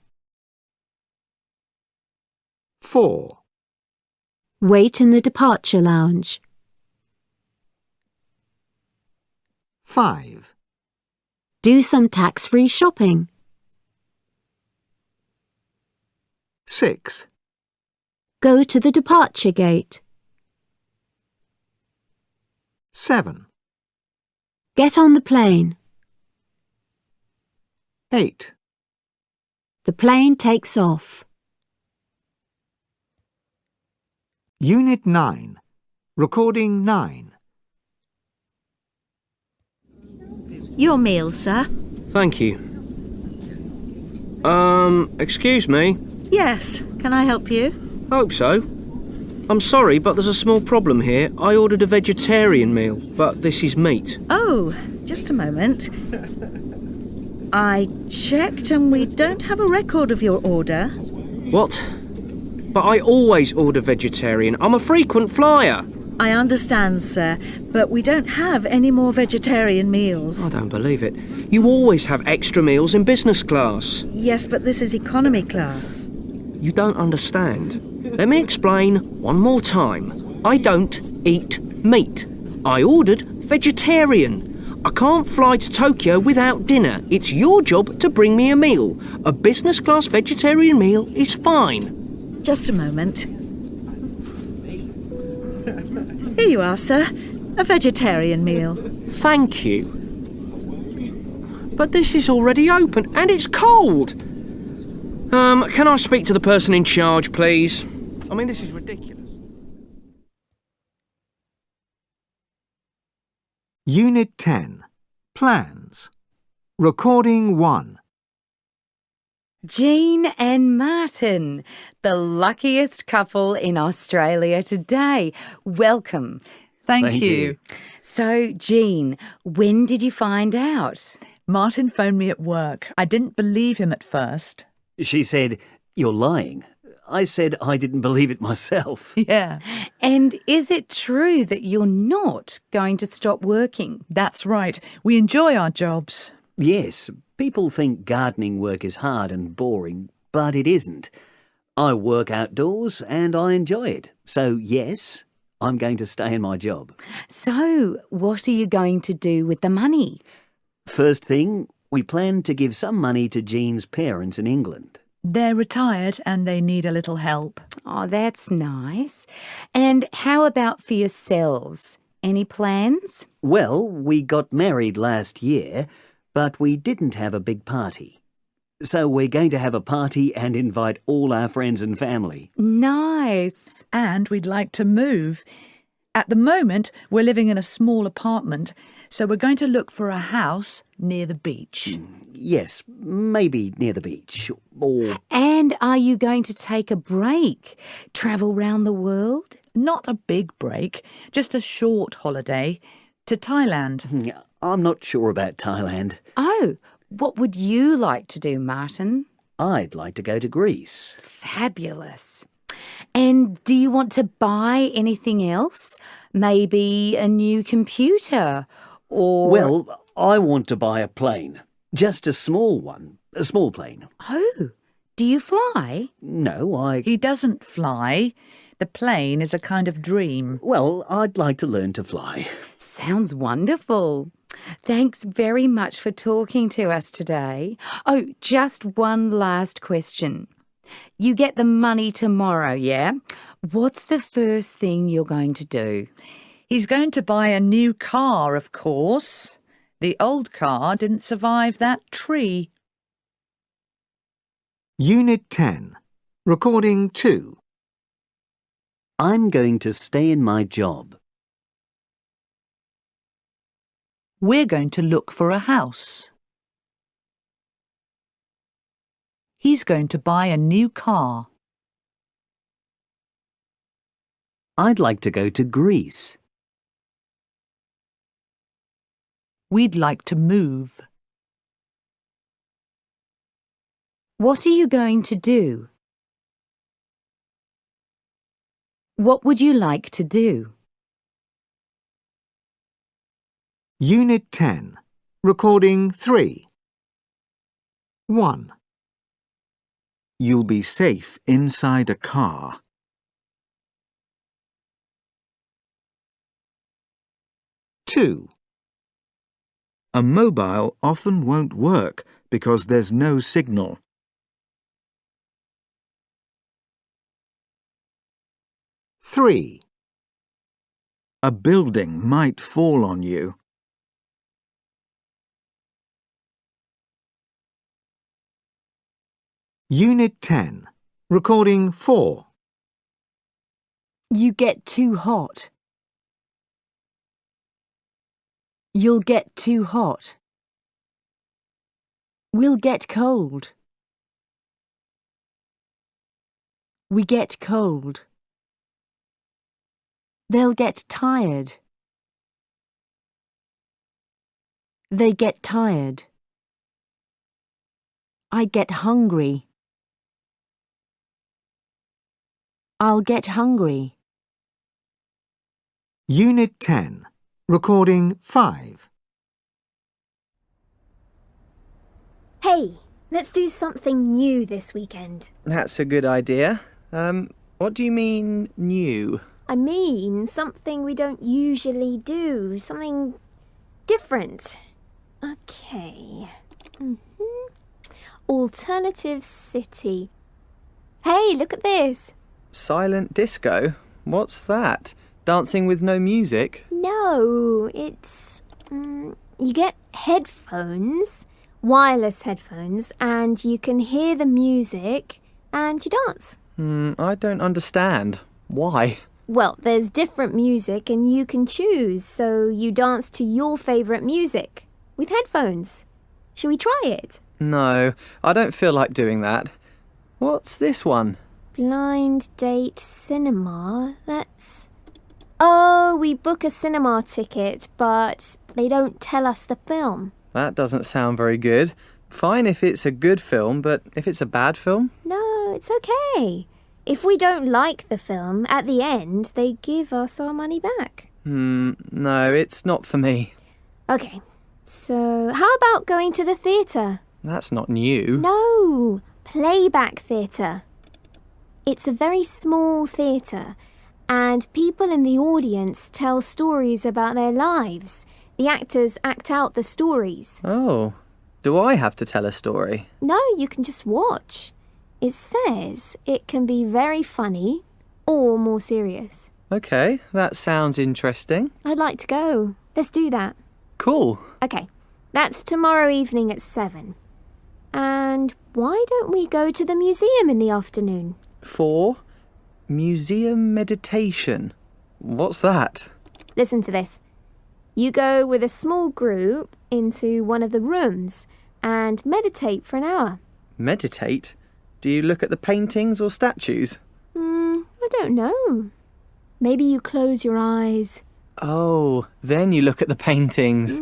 4, Wait in the departure lounge. 5, Do some tax-free shopping. 6, Go to the departure gate. 7, Get on the plane. 8. The plane takes off. Unit 9, Recording 9. Your meal, sir. Thank you. Excuse me? Yes, can I help you? Hope so. I'm sorry, but there's a small problem here. I ordered a vegetarian meal, but this is meat. Oh, just a moment. I checked and we don't have a record of your order. What? But I always order vegetarian. I'm a frequent flyer. I understand, sir, but we don't have any more vegetarian meals. I don't believe it. You always have extra meals in business class. Yes, but this is economy class. You don't understand. Let me explain one more time. I don't eat meat. I ordered vegetarian. I can't fly to Tokyo without dinner. It's your job to bring me a meal. A business class vegetarian meal is fine. Just a moment. Here you are, sir. A vegetarian meal. Thank you. But this is already open and it's cold. Can I speak to the person in charge, please? I mean, this is ridiculous. Unit 10. Plans. Recording 1. Jean and Martin, the luckiest couple in Australia today. Welcome. Thank you. So, Jean, when did you find out? Martin phoned me at work. I didn't believe him at first. She said, "You're lying." I said I didn't believe it myself. Yeah. And is it true that you're not going to stop working? That's right. We enjoy our jobs. Yes, people think gardening work is hard and boring, but it isn't. I work outdoors and I enjoy it. So, yes, I'm going to stay in my job. So, what are you going to do with the money? First thing, we plan to give some money to Jean's parents in England. They're retired and they need a little help. Oh, that's nice. And how about for yourselves? Any plans? Well, we got married last year, but we didn't have a big party. So we're going to have a party and invite all our friends and family. Nice. And we'd like to move. At the moment, we're living in a small apartment, so we're going to look for a house near the beach. Yes, maybe near the beach, or... And are you going to take a break? Travel round the world? Not a big break, just a short holiday to Thailand. I'm not sure about Thailand. Oh, what would you like to do, Martin? I'd like to go to Greece. Fabulous. And do you want to buy anything else? Maybe a new computer or... Well, I want to buy a plane. Just a small one. A small plane. Oh, do you fly? No, He doesn't fly. The plane is a kind of dream. Well, I'd like to learn to fly. Sounds wonderful. Thanks very much for talking to us today. Oh, just one last question. You get the money tomorrow, yeah? What's the first thing you're going to do? He's going to buy a new car, of course. The old car didn't survive that tree. Unit 10. Recording 2. I'm going to stay in my job. We're going to look for a house. He's going to buy a new car. I'd like to go to Greece. We'd like to move. What are you going to do? What would you like to do? Unit 10. Recording 3. 1. You'll be safe inside a car. 2. A mobile often won't work because there's no signal. 3. A building might fall on you. Unit 10. Recording 4. You get too hot. You'll get too hot. We'll get cold. We get cold. They'll get tired. They get tired. I get hungry. I'll get hungry. Unit 10. Recording 5. Hey, let's do something new this weekend. That's a good idea. What do you mean, new? I mean, something we don't usually do. Something different. Okay. Alternative city. Hey, look at this. Silent disco? What's that? Dancing with no music? No, it's... you get headphones, wireless headphones, and you can hear the music and you dance. I don't understand. Why? Well, there's different music and you can choose, so you dance to your favourite music with headphones. Shall we try it? No, I don't feel like doing that. What's this one? Blind date cinema, that's... Oh, we book a cinema ticket, but they don't tell us the film. That doesn't sound very good. Fine if it's a good film, but if it's a bad film? No, it's okay. If we don't like the film, at the end, they give us our money back. No, it's not for me. Okay, so how about going to the theatre? That's not new. No, playback theatre. It's a very small theatre, and people in the audience tell stories about their lives. The actors act out the stories. Oh, do I have to tell a story? No, you can just watch. It says it can be very funny or more serious. Okay, that sounds interesting. I'd like to go. Let's do that. Cool. Okay, that's tomorrow evening at 7. And why don't we go to the museum in the afternoon? 4. Museum meditation. What's that? Listen to this. You go with a small group into one of the rooms and meditate for an hour. Meditate? Do you look at the paintings or statues? I don't know. Maybe you close your eyes. Oh, then you look at the paintings.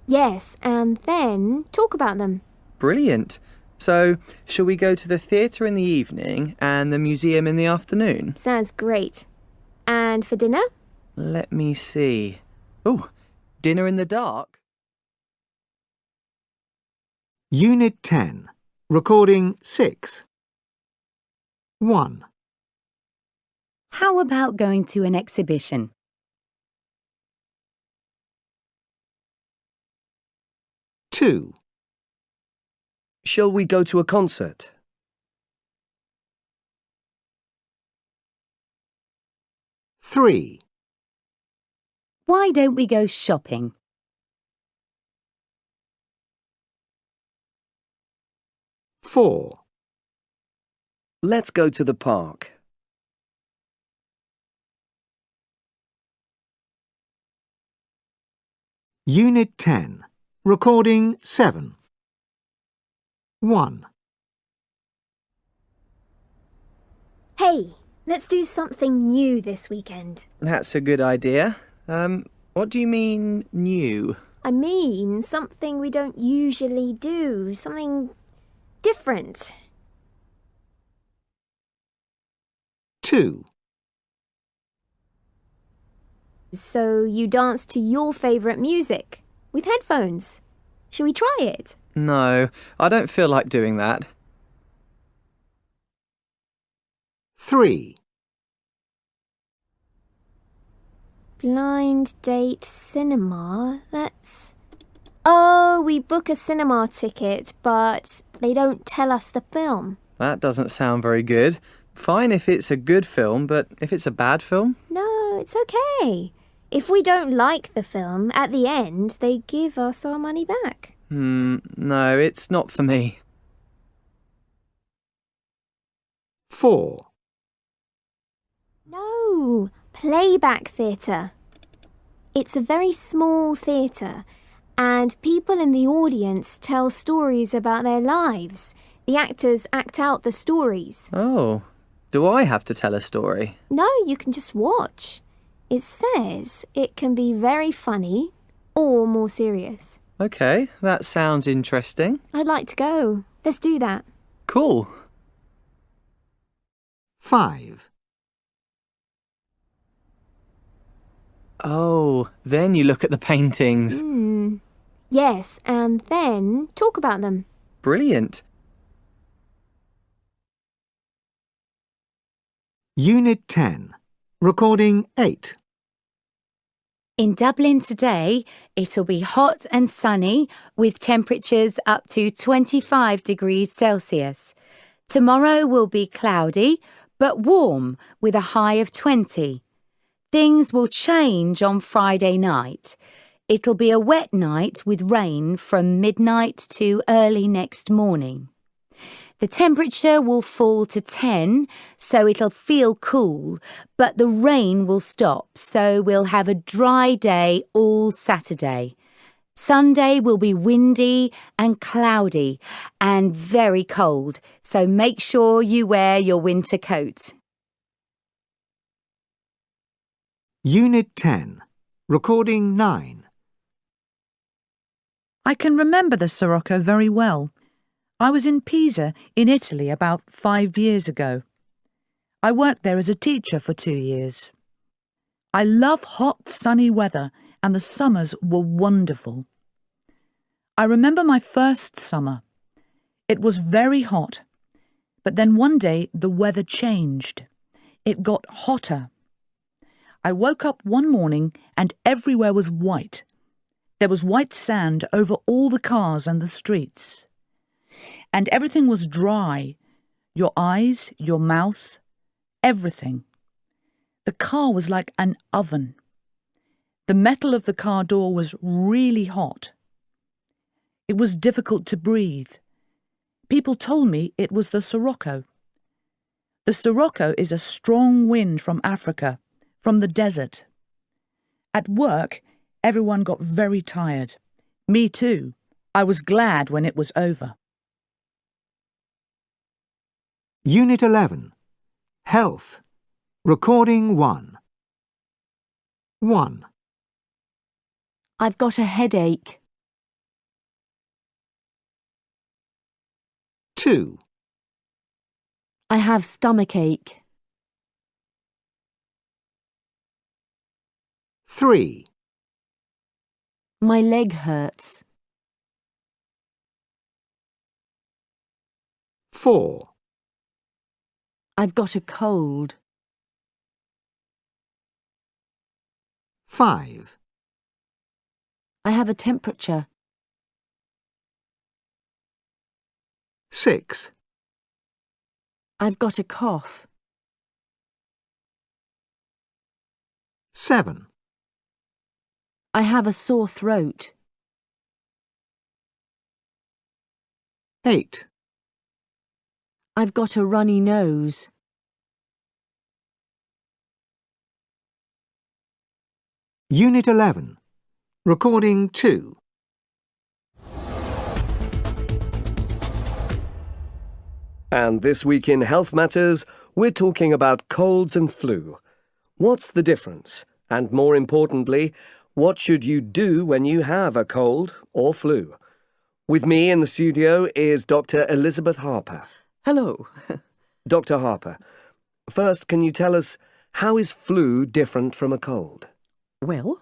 Yes, and then talk about them. Brilliant. So, shall we go to the theatre in the evening and the museum in the afternoon? Sounds great. And for dinner? Let me see. Oh, dinner in the dark? Unit 10. Recording 6. 1, How about going to an exhibition? 2, Shall we go to a concert? 3, Why don't we go shopping? 4, Let's go to the park. Unit 10. Recording 7. 1, Hey, let's do something new this weekend. That's a good idea. What do you mean, new? I mean, something we don't usually do. Something different. 2, So you dance to your favourite music with headphones. Shall we try it? No, I don't feel like doing that. 3, Blind date cinema, that's... Oh, we book a cinema ticket, but they don't tell us the film. That doesn't sound very good. Fine if it's a good film, but if it's a bad film? No, it's okay. If we don't like the film, at the end, they give us our money back. No, it's not for me. 4, No, playback theatre. It's a very small theatre, and people in the audience tell stories about their lives. The actors act out the stories. Oh, do I have to tell a story? No, you can just watch. It says it can be very funny or more serious. Okay, that sounds interesting. I'd like to go. Let's do that. Cool. 5, Oh, then you look at the paintings. Yes, and then talk about them. Brilliant. Unit 10. Recording 8. In Dublin today, it'll be hot and sunny with temperatures up to 25 degrees Celsius. Tomorrow will be cloudy but warm with a high of 20. Things will change on Friday night. It'll be a wet night with rain from midnight to early next morning. The temperature will fall to 10, so it'll feel cool, but the rain will stop, so we'll have a dry day all Saturday. Sunday will be windy and cloudy and very cold, so make sure you wear your winter coat. Unit 10. Recording 9. I can remember the Sirocco very well. I was in Pisa, in Italy, about 5 years ago. I worked there as a teacher for 2 years. I love hot, sunny weather, and the summers were wonderful. I remember my first summer. It was very hot, but then one day the weather changed. It got hotter. I woke up one morning and everywhere was white. There was white sand over all the cars and the streets. And everything was dry. Your eyes, your mouth, everything. The car was like an oven. The metal of the car door was really hot. It was difficult to breathe. People told me it was the Sirocco. The Sirocco is a strong wind from Africa, from the desert. At work, everyone got very tired. Me too. I was glad when it was over. Unit 11. Health. Recording 1. 1, I've got a headache. 2, I have stomachache. 3, My leg hurts. 4, I've got a cold. 5, I have a temperature. 6, I've got a cough. 7, I have a sore throat. 8, I've got a runny nose. Unit 11. Recording 2. And this week in Health Matters, we're talking about colds and flu. What's the difference? And more importantly, what should you do when you have a cold or flu? With me in the studio is Dr. Elizabeth Harper. Hello. Dr. Harper, first, can you tell us, how is flu different from a cold? Well,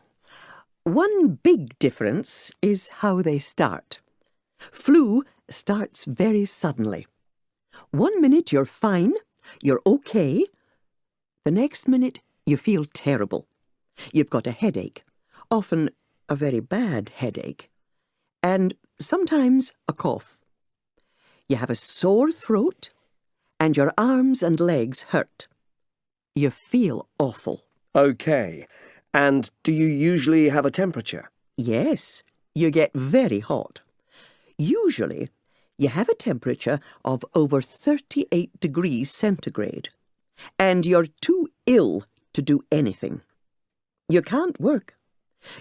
one big difference is how they start. Flu starts very suddenly. 1 minute you're fine, you're okay. The next minute you feel terrible. You've got a headache, often a very bad headache, and sometimes a cough. You have a sore throat, and your arms and legs hurt. You feel awful. Okay. And do you usually have a temperature? Yes, you get very hot. Usually, you have a temperature of over 38 degrees centigrade, and you're too ill to do anything. You can't work.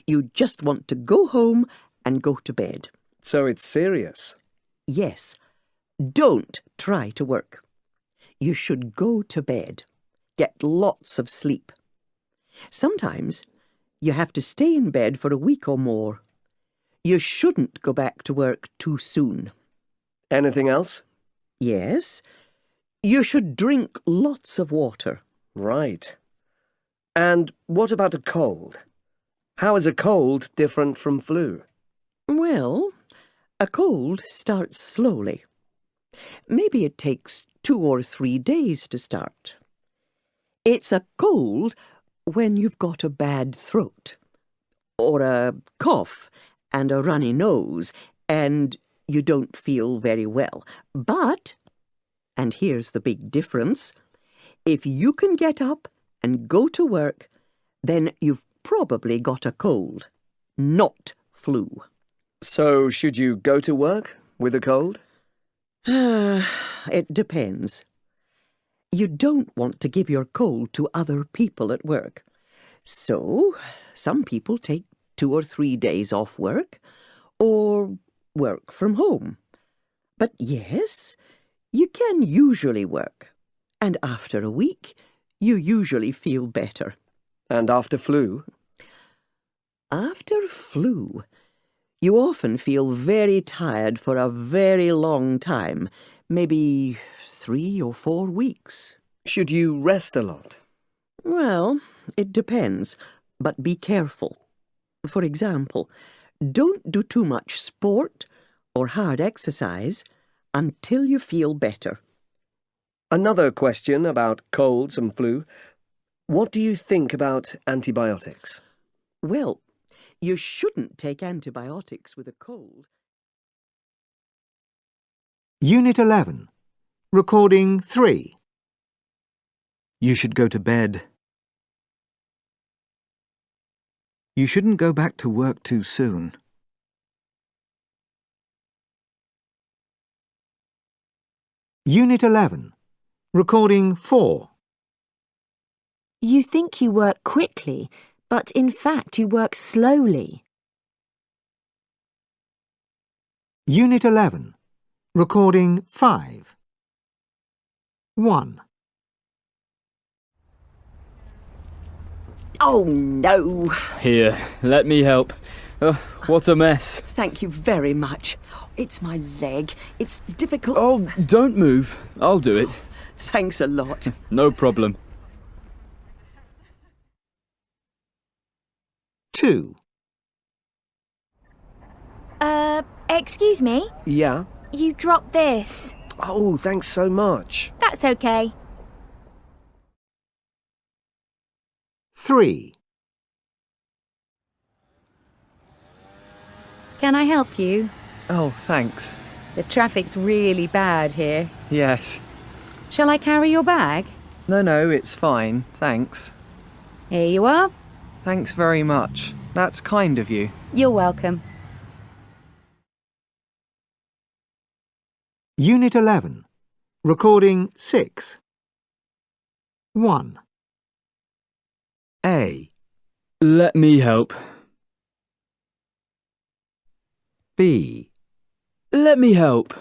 You just want to go home and go to bed. So it's serious? Yes. Don't try to work. You should go to bed. Get lots of sleep. Sometimes you have to stay in bed for a week or more. You shouldn't go back to work too soon. Anything else? Yes. You should drink lots of water. Right. And what about a cold? How is a cold different from flu? Well, a cold starts slowly. Maybe it takes 2 or 3 days to start. It's a cold when you've got a bad throat, or a cough and a runny nose, and you don't feel very well. But, and here's the big difference, if you can get up and go to work, then you've probably got a cold, not flu. So should you go to work with a cold? It depends. You don't want to give your cold to other people at work. So, some people take 2 or 3 days off work, or work from home. But yes, you can usually work. And after a week, you usually feel better. And after flu? After flu, you often feel very tired for a very long time, maybe 3 or 4 weeks. Should you rest a lot? Well, it depends, but be careful. For example, don't do too much sport or hard exercise until you feel better. Another question about colds and flu. What do you think about antibiotics? Well, you shouldn't take antibiotics with a cold. Unit 11. Recording 3. You should go to bed. You shouldn't go back to work too soon. Unit 11. Recording 4. You think you work quickly, but in fact you work slowly. Unit 11. Recording 5. 1. Oh, no. Here, let me help. What a mess. Thank you very much. It's my leg. It's difficult. Oh, don't move. I'll do it. Thanks a lot. No problem. 2. Excuse me? Yeah? You dropped this. Oh, thanks so much. That's okay. 3. Can I help you? Oh, thanks. The traffic's really bad here. Yes. Shall I carry your bag? No, it's fine. Thanks. Here you are. Thanks very much. That's kind of you. You're welcome. Unit 11. Recording 6. 1. A. Let me help. B. Let me help.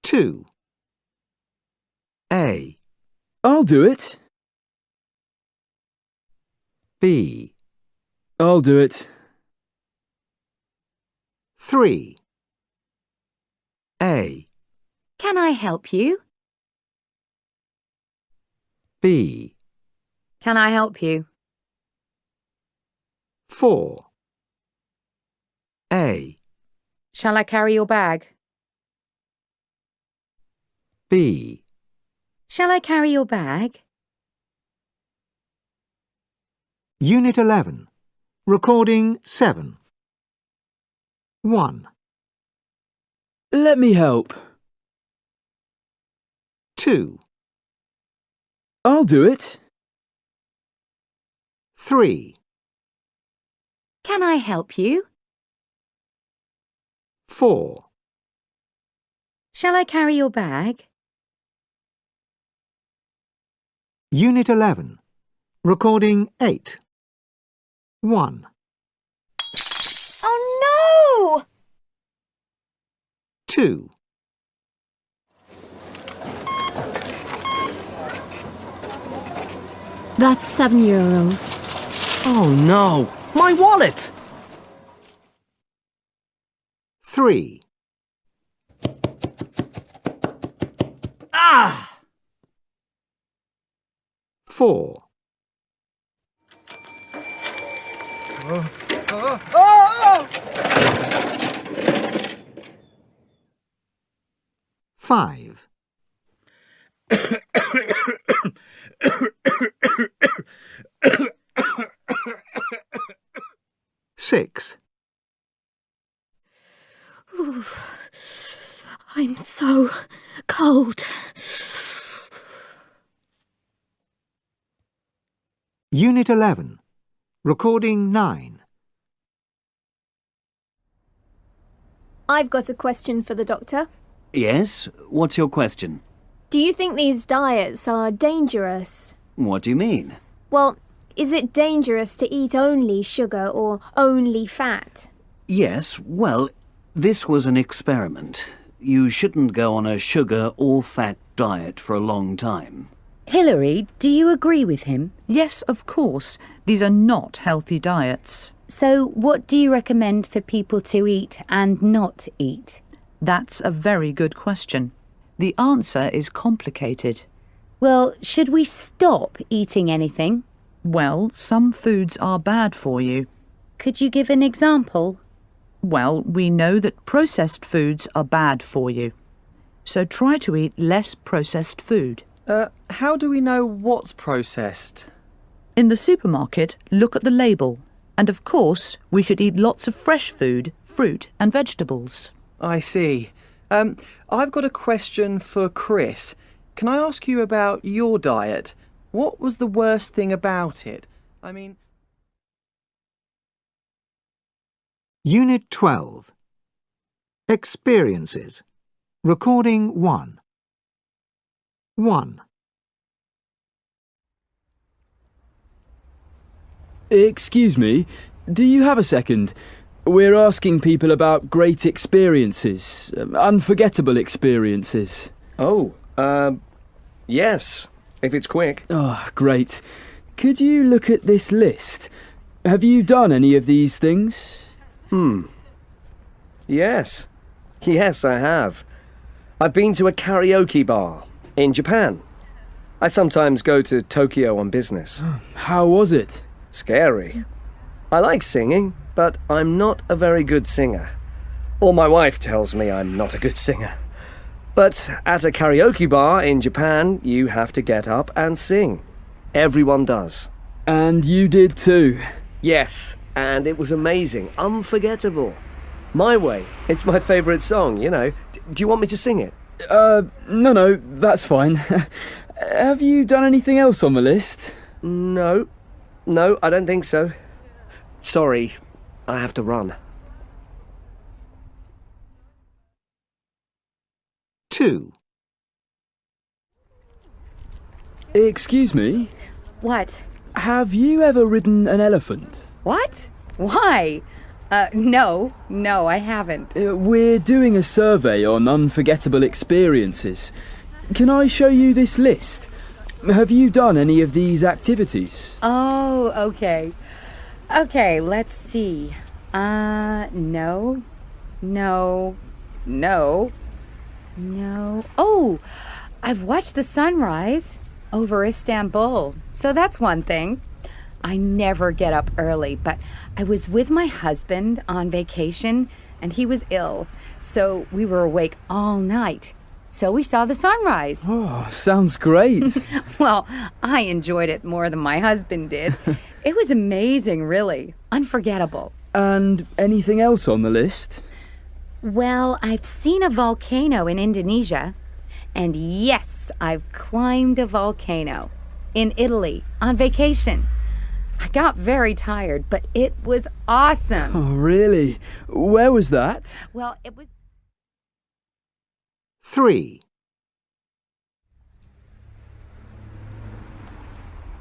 2. A. I'll do it. B. I'll do it. 3. A. Can I help you? B. Can I help you? 4. A. Shall I carry your bag? B. Shall I carry your bag? Unit 11. Recording 7. 1. Let me help. 2. I'll do it. 3. Can I help you? 4. Shall I carry your bag? Unit 11. Recording 8. 1. Oh no! 2. That's €7. Oh no! My wallet! 3. Ah! 4. 5. 6. I'm so cold. Unit 11. Recording 9. I've got a question for the doctor. Yes? What's your question? Do you think these diets are dangerous? What do you mean? Well, is it dangerous to eat only sugar or only fat? Yes, well, this was an experiment. You shouldn't go on a sugar or fat diet for a long time. Hilary, do you agree with him? Yes, of course. These are not healthy diets. So what do you recommend for people to eat and not eat? That's a very good question. The answer is complicated. Well, should we stop eating anything? Well, some foods are bad for you. Could you give an example? Well, we know that processed foods are bad for you. So try to eat less processed food. How do we know what's processed? In the supermarket, look at the label. And of course, we should eat lots of fresh food, fruit and vegetables. I see. I've got a question for Chris. Can I ask you about your diet? What was the worst thing about it? I mean... Unit 12. Experiences. Recording 1. 1. Excuse me, do you have a second? We're asking people about great experiences, unforgettable experiences. Oh, yes, if it's quick. Oh, great. Could you look at this list? Have you done any of these things? Yes. Yes, I have. I've been to a karaoke bar in Japan. I sometimes go to Tokyo on business. How was it? Scary. I like singing, but I'm not a very good singer. Or my wife tells me I'm not a good singer. But at a karaoke bar in Japan, you have to get up and sing. Everyone does. And you did too? Yes, and it was amazing, unforgettable. My Way, it's my favourite song, you know. Do you want me to sing it? No, that's fine. Have you done anything else on the list? No, I don't think so. Sorry, I have to run. 2. Excuse me? What? Have you ever ridden an elephant? What? Why? No, I haven't. We're doing a survey on unforgettable experiences. Can I show you this list? Have you done any of these activities? Oh, okay. Okay, let's see. No. Oh, I've watched the sunrise over Istanbul. So that's one thing. I never get up early, but I was with my husband on vacation and he was ill. So we were awake all night. So we saw the sunrise. Oh, sounds great. Well, I enjoyed it more than my husband did. It was amazing, really. Unforgettable. And anything else on the list? Well, I've seen a volcano in Indonesia. And yes, I've climbed a volcano in Italy on vacation. I got very tired, but it was awesome. Oh, really? Where was that? Well, it was... 3.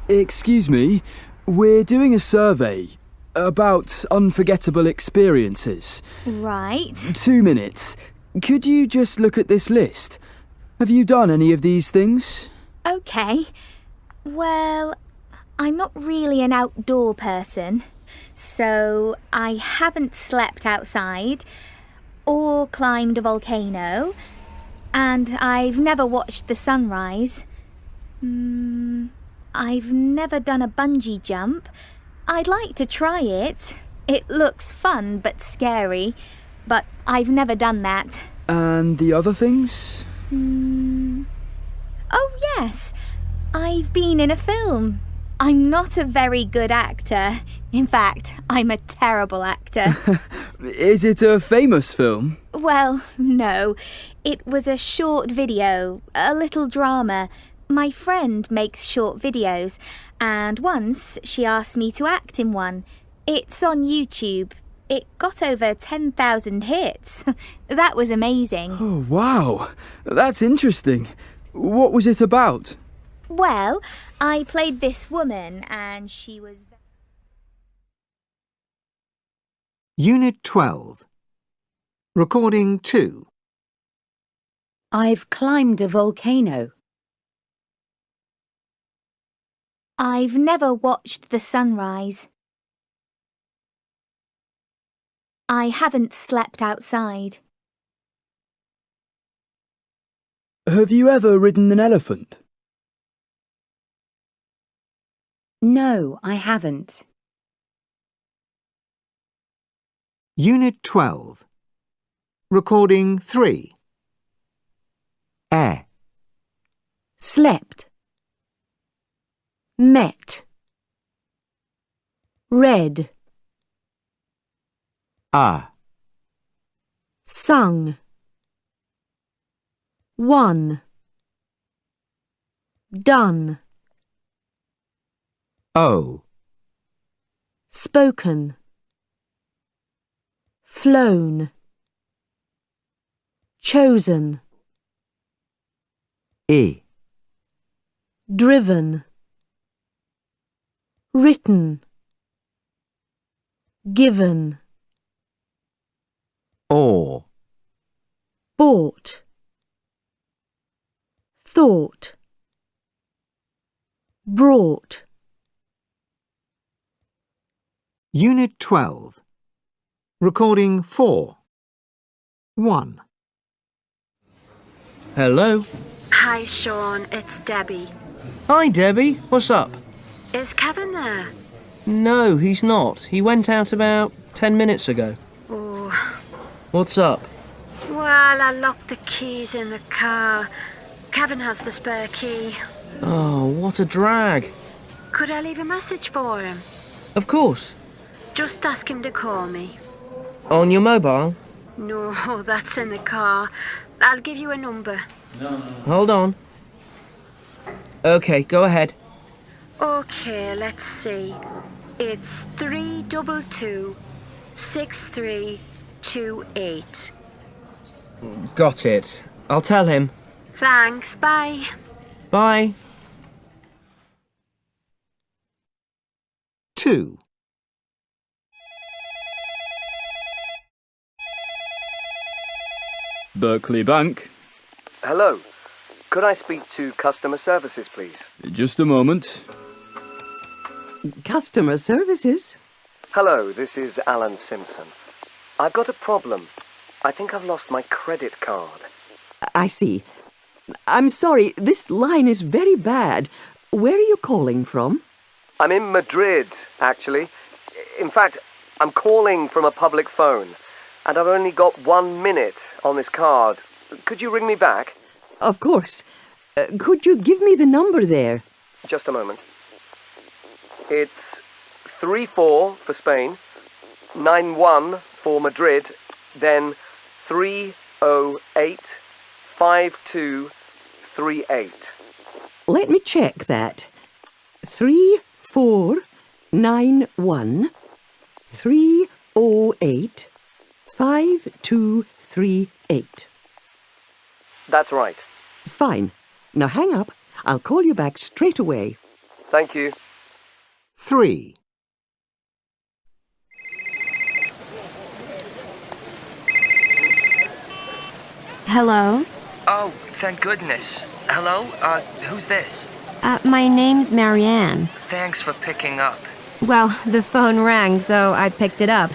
Excuse me, we're doing a survey about unforgettable experiences. Right. 2 minutes. Could you just look at this list? Have you done any of these things? Okay. Well, I'm not really an outdoor person, so I haven't slept outside or climbed a volcano, and I've never watched the sunrise. I've never done a bungee jump. I'd like to try it. It looks fun but scary, but I've never done that. And the other things? Oh, yes. I've been in a film. I'm not a very good actor. In fact, I'm a terrible actor. Is it a famous film? Well, no. It was a short video, a little drama. My friend makes short videos, and once she asked me to act in one. It's on YouTube. It got over 10,000 hits. That was amazing. Oh, wow. That's interesting. What was it about? Well, I played this woman and she was... Unit 12. Recording 2. I've climbed a volcano. I've never watched the sunrise. I haven't slept outside. Have you ever ridden an elephant? No, I haven't. Unit 12. Recording 3. Air. Slept. Met. Read. Sung. Won. Done. O. Spoken. Flown. Chosen. E. Driven. Written. Given. Or. Bought. Thought. Brought. Unit 12. Recording 4. 1. Hello. Hi, Sean. It's Debbie. Hi, Debbie. What's up? Is Kevin there? No, he's not. He went out about 10 minutes ago. Oh. What's up? Well, I locked the keys in the car. Kevin has the spare key. Oh, what a drag. Could I leave a message for him? Of course. Just ask him to call me. On your mobile? No, that's in the car. I'll give you a number. Hold on. Okay, go ahead. Okay, let's see. It's 322-6328. Got it. I'll tell him. Thanks, bye. Bye. 2. Berkeley Bank. Hello. Could I speak to customer services, please? Just a moment. Customer services? Hello, this is Alan Simpson. I've got a problem. I think I've lost my credit card. I see. I'm sorry, this line is very bad. Where are you calling from? I'm in Madrid, actually. In fact, I'm calling from a public phone, and I've only got 1 minute on this card. Could you ring me back? Of course. Could you give me the number there? Just a moment. It's 34 for Spain, 91 for Madrid, then 308 5238. Let me check that. 3491 308 5238. That's right. Fine. Now hang up. I'll call you back straight away. Thank you. 3. Hello? Oh, thank goodness. Hello? Who's this? My name's Marianne. Thanks for picking up. Well, the phone rang, so I picked it up.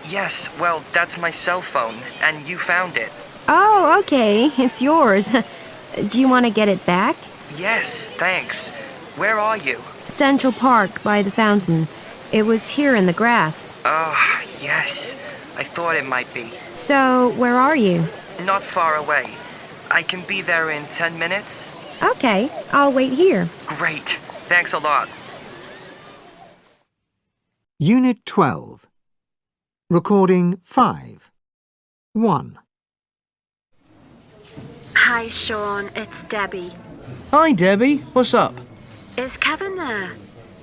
Yes, well, that's my cell phone, and you found it. Oh, okay. It's yours. Do you want to get it back? Yes, thanks. Where are you? Central Park, by the fountain. It was here in the grass. Oh, yes. I thought it might be. So, where are you? Not far away. I can be there in 10 minutes. Okay, I'll wait here. Great. Thanks a lot. Unit 12. Recording 5. 1. Hi, Sean. It's Debbie. Hi, Debbie. What's up? Is Kevin there?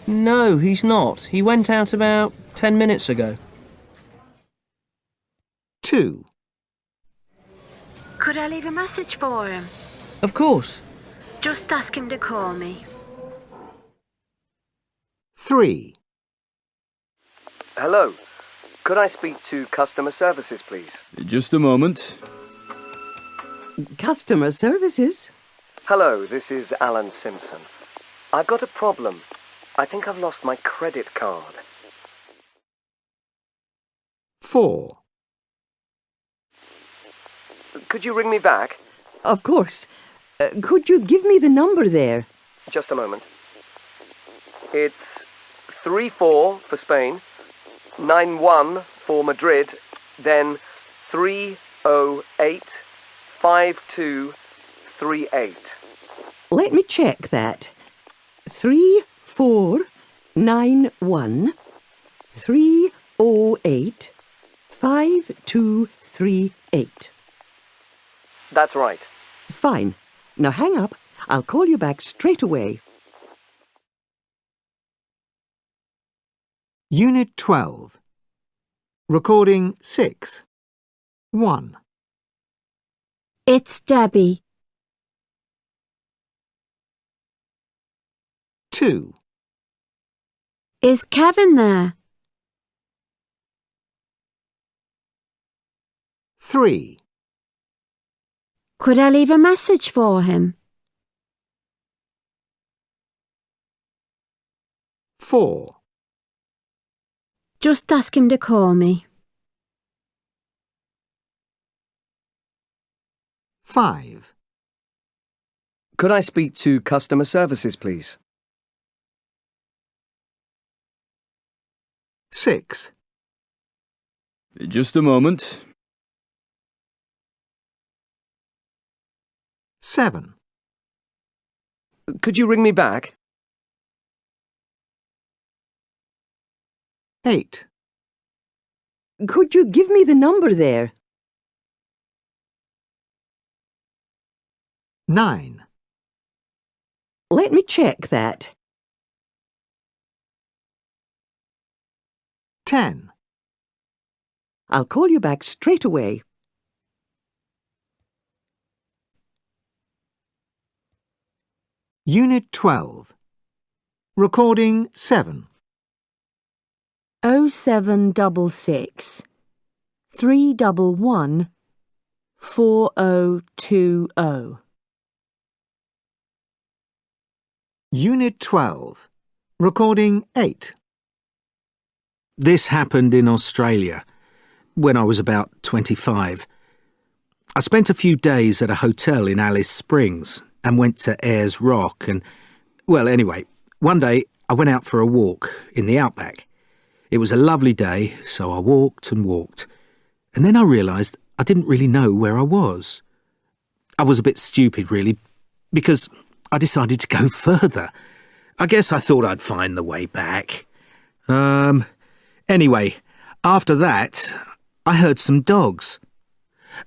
No, he's not. He went out about 10 minutes ago. 2, Could I leave a message for him? Of course. Just ask him to call me. 3, Hello. Could I speak to customer services, please? Just a moment. Customer services? Hello, this is Alan Simpson. I've got a problem. I think I've lost my credit card. 4, Could you ring me back? Of course. Could you give me the number there? Just a moment. It's 34 for Spain, 91 for Madrid, then 308 5238. Let me check that. 3491 308 5238. That's right. Fine. Now hang up. I'll call you back straight away. Unit 12. Recording 6. 1, It's Debbie. 2, Is Kevin there? 3, Could I leave a message for him? 4, Just ask him to call me. 5, Could I speak to customer services, please? 6, Just a moment. 7, Could you ring me back? 8, Could you give me the number there? 9, Let me check that. 10. I'll call you back straight away. Unit 12. Recording 7. 0766 311 4020. Unit 12. Recording 8. This happened in Australia when I was about 25. I spent a few days at a hotel in Alice Springs and went to Ayers Rock and, well, anyway, one day I went out for a walk in the outback. It was a lovely day, so I walked and walked. And then I realised I didn't really know where I was. I was a bit stupid, really, because I decided to go further. I guess I thought I'd find the way back. Anyway, after that, I heard some dogs.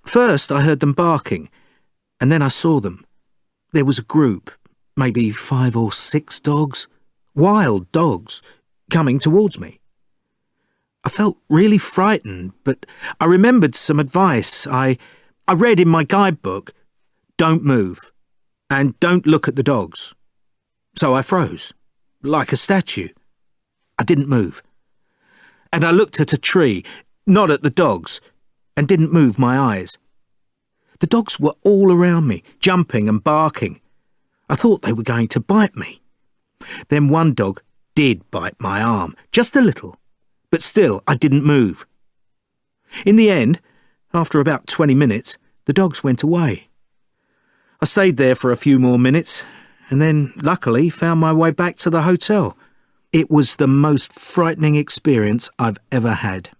First, I heard them barking, and then I saw them. There was a group, maybe 5 or 6 dogs, wild dogs, coming towards me. I felt really frightened, but I remembered some advice I read in my guidebook. Don't move, and don't look at the dogs. So I froze, like a statue. I didn't move. And I looked at a tree, not at the dogs, and didn't move my eyes. The dogs were all around me, jumping and barking. I thought they were going to bite me. Then one dog did bite my arm, just a little, but still I didn't move. In the end, after about 20 minutes, the dogs went away. I stayed there for a few more minutes, and then, luckily, found my way back to the hotel. It was the most frightening experience I've ever had.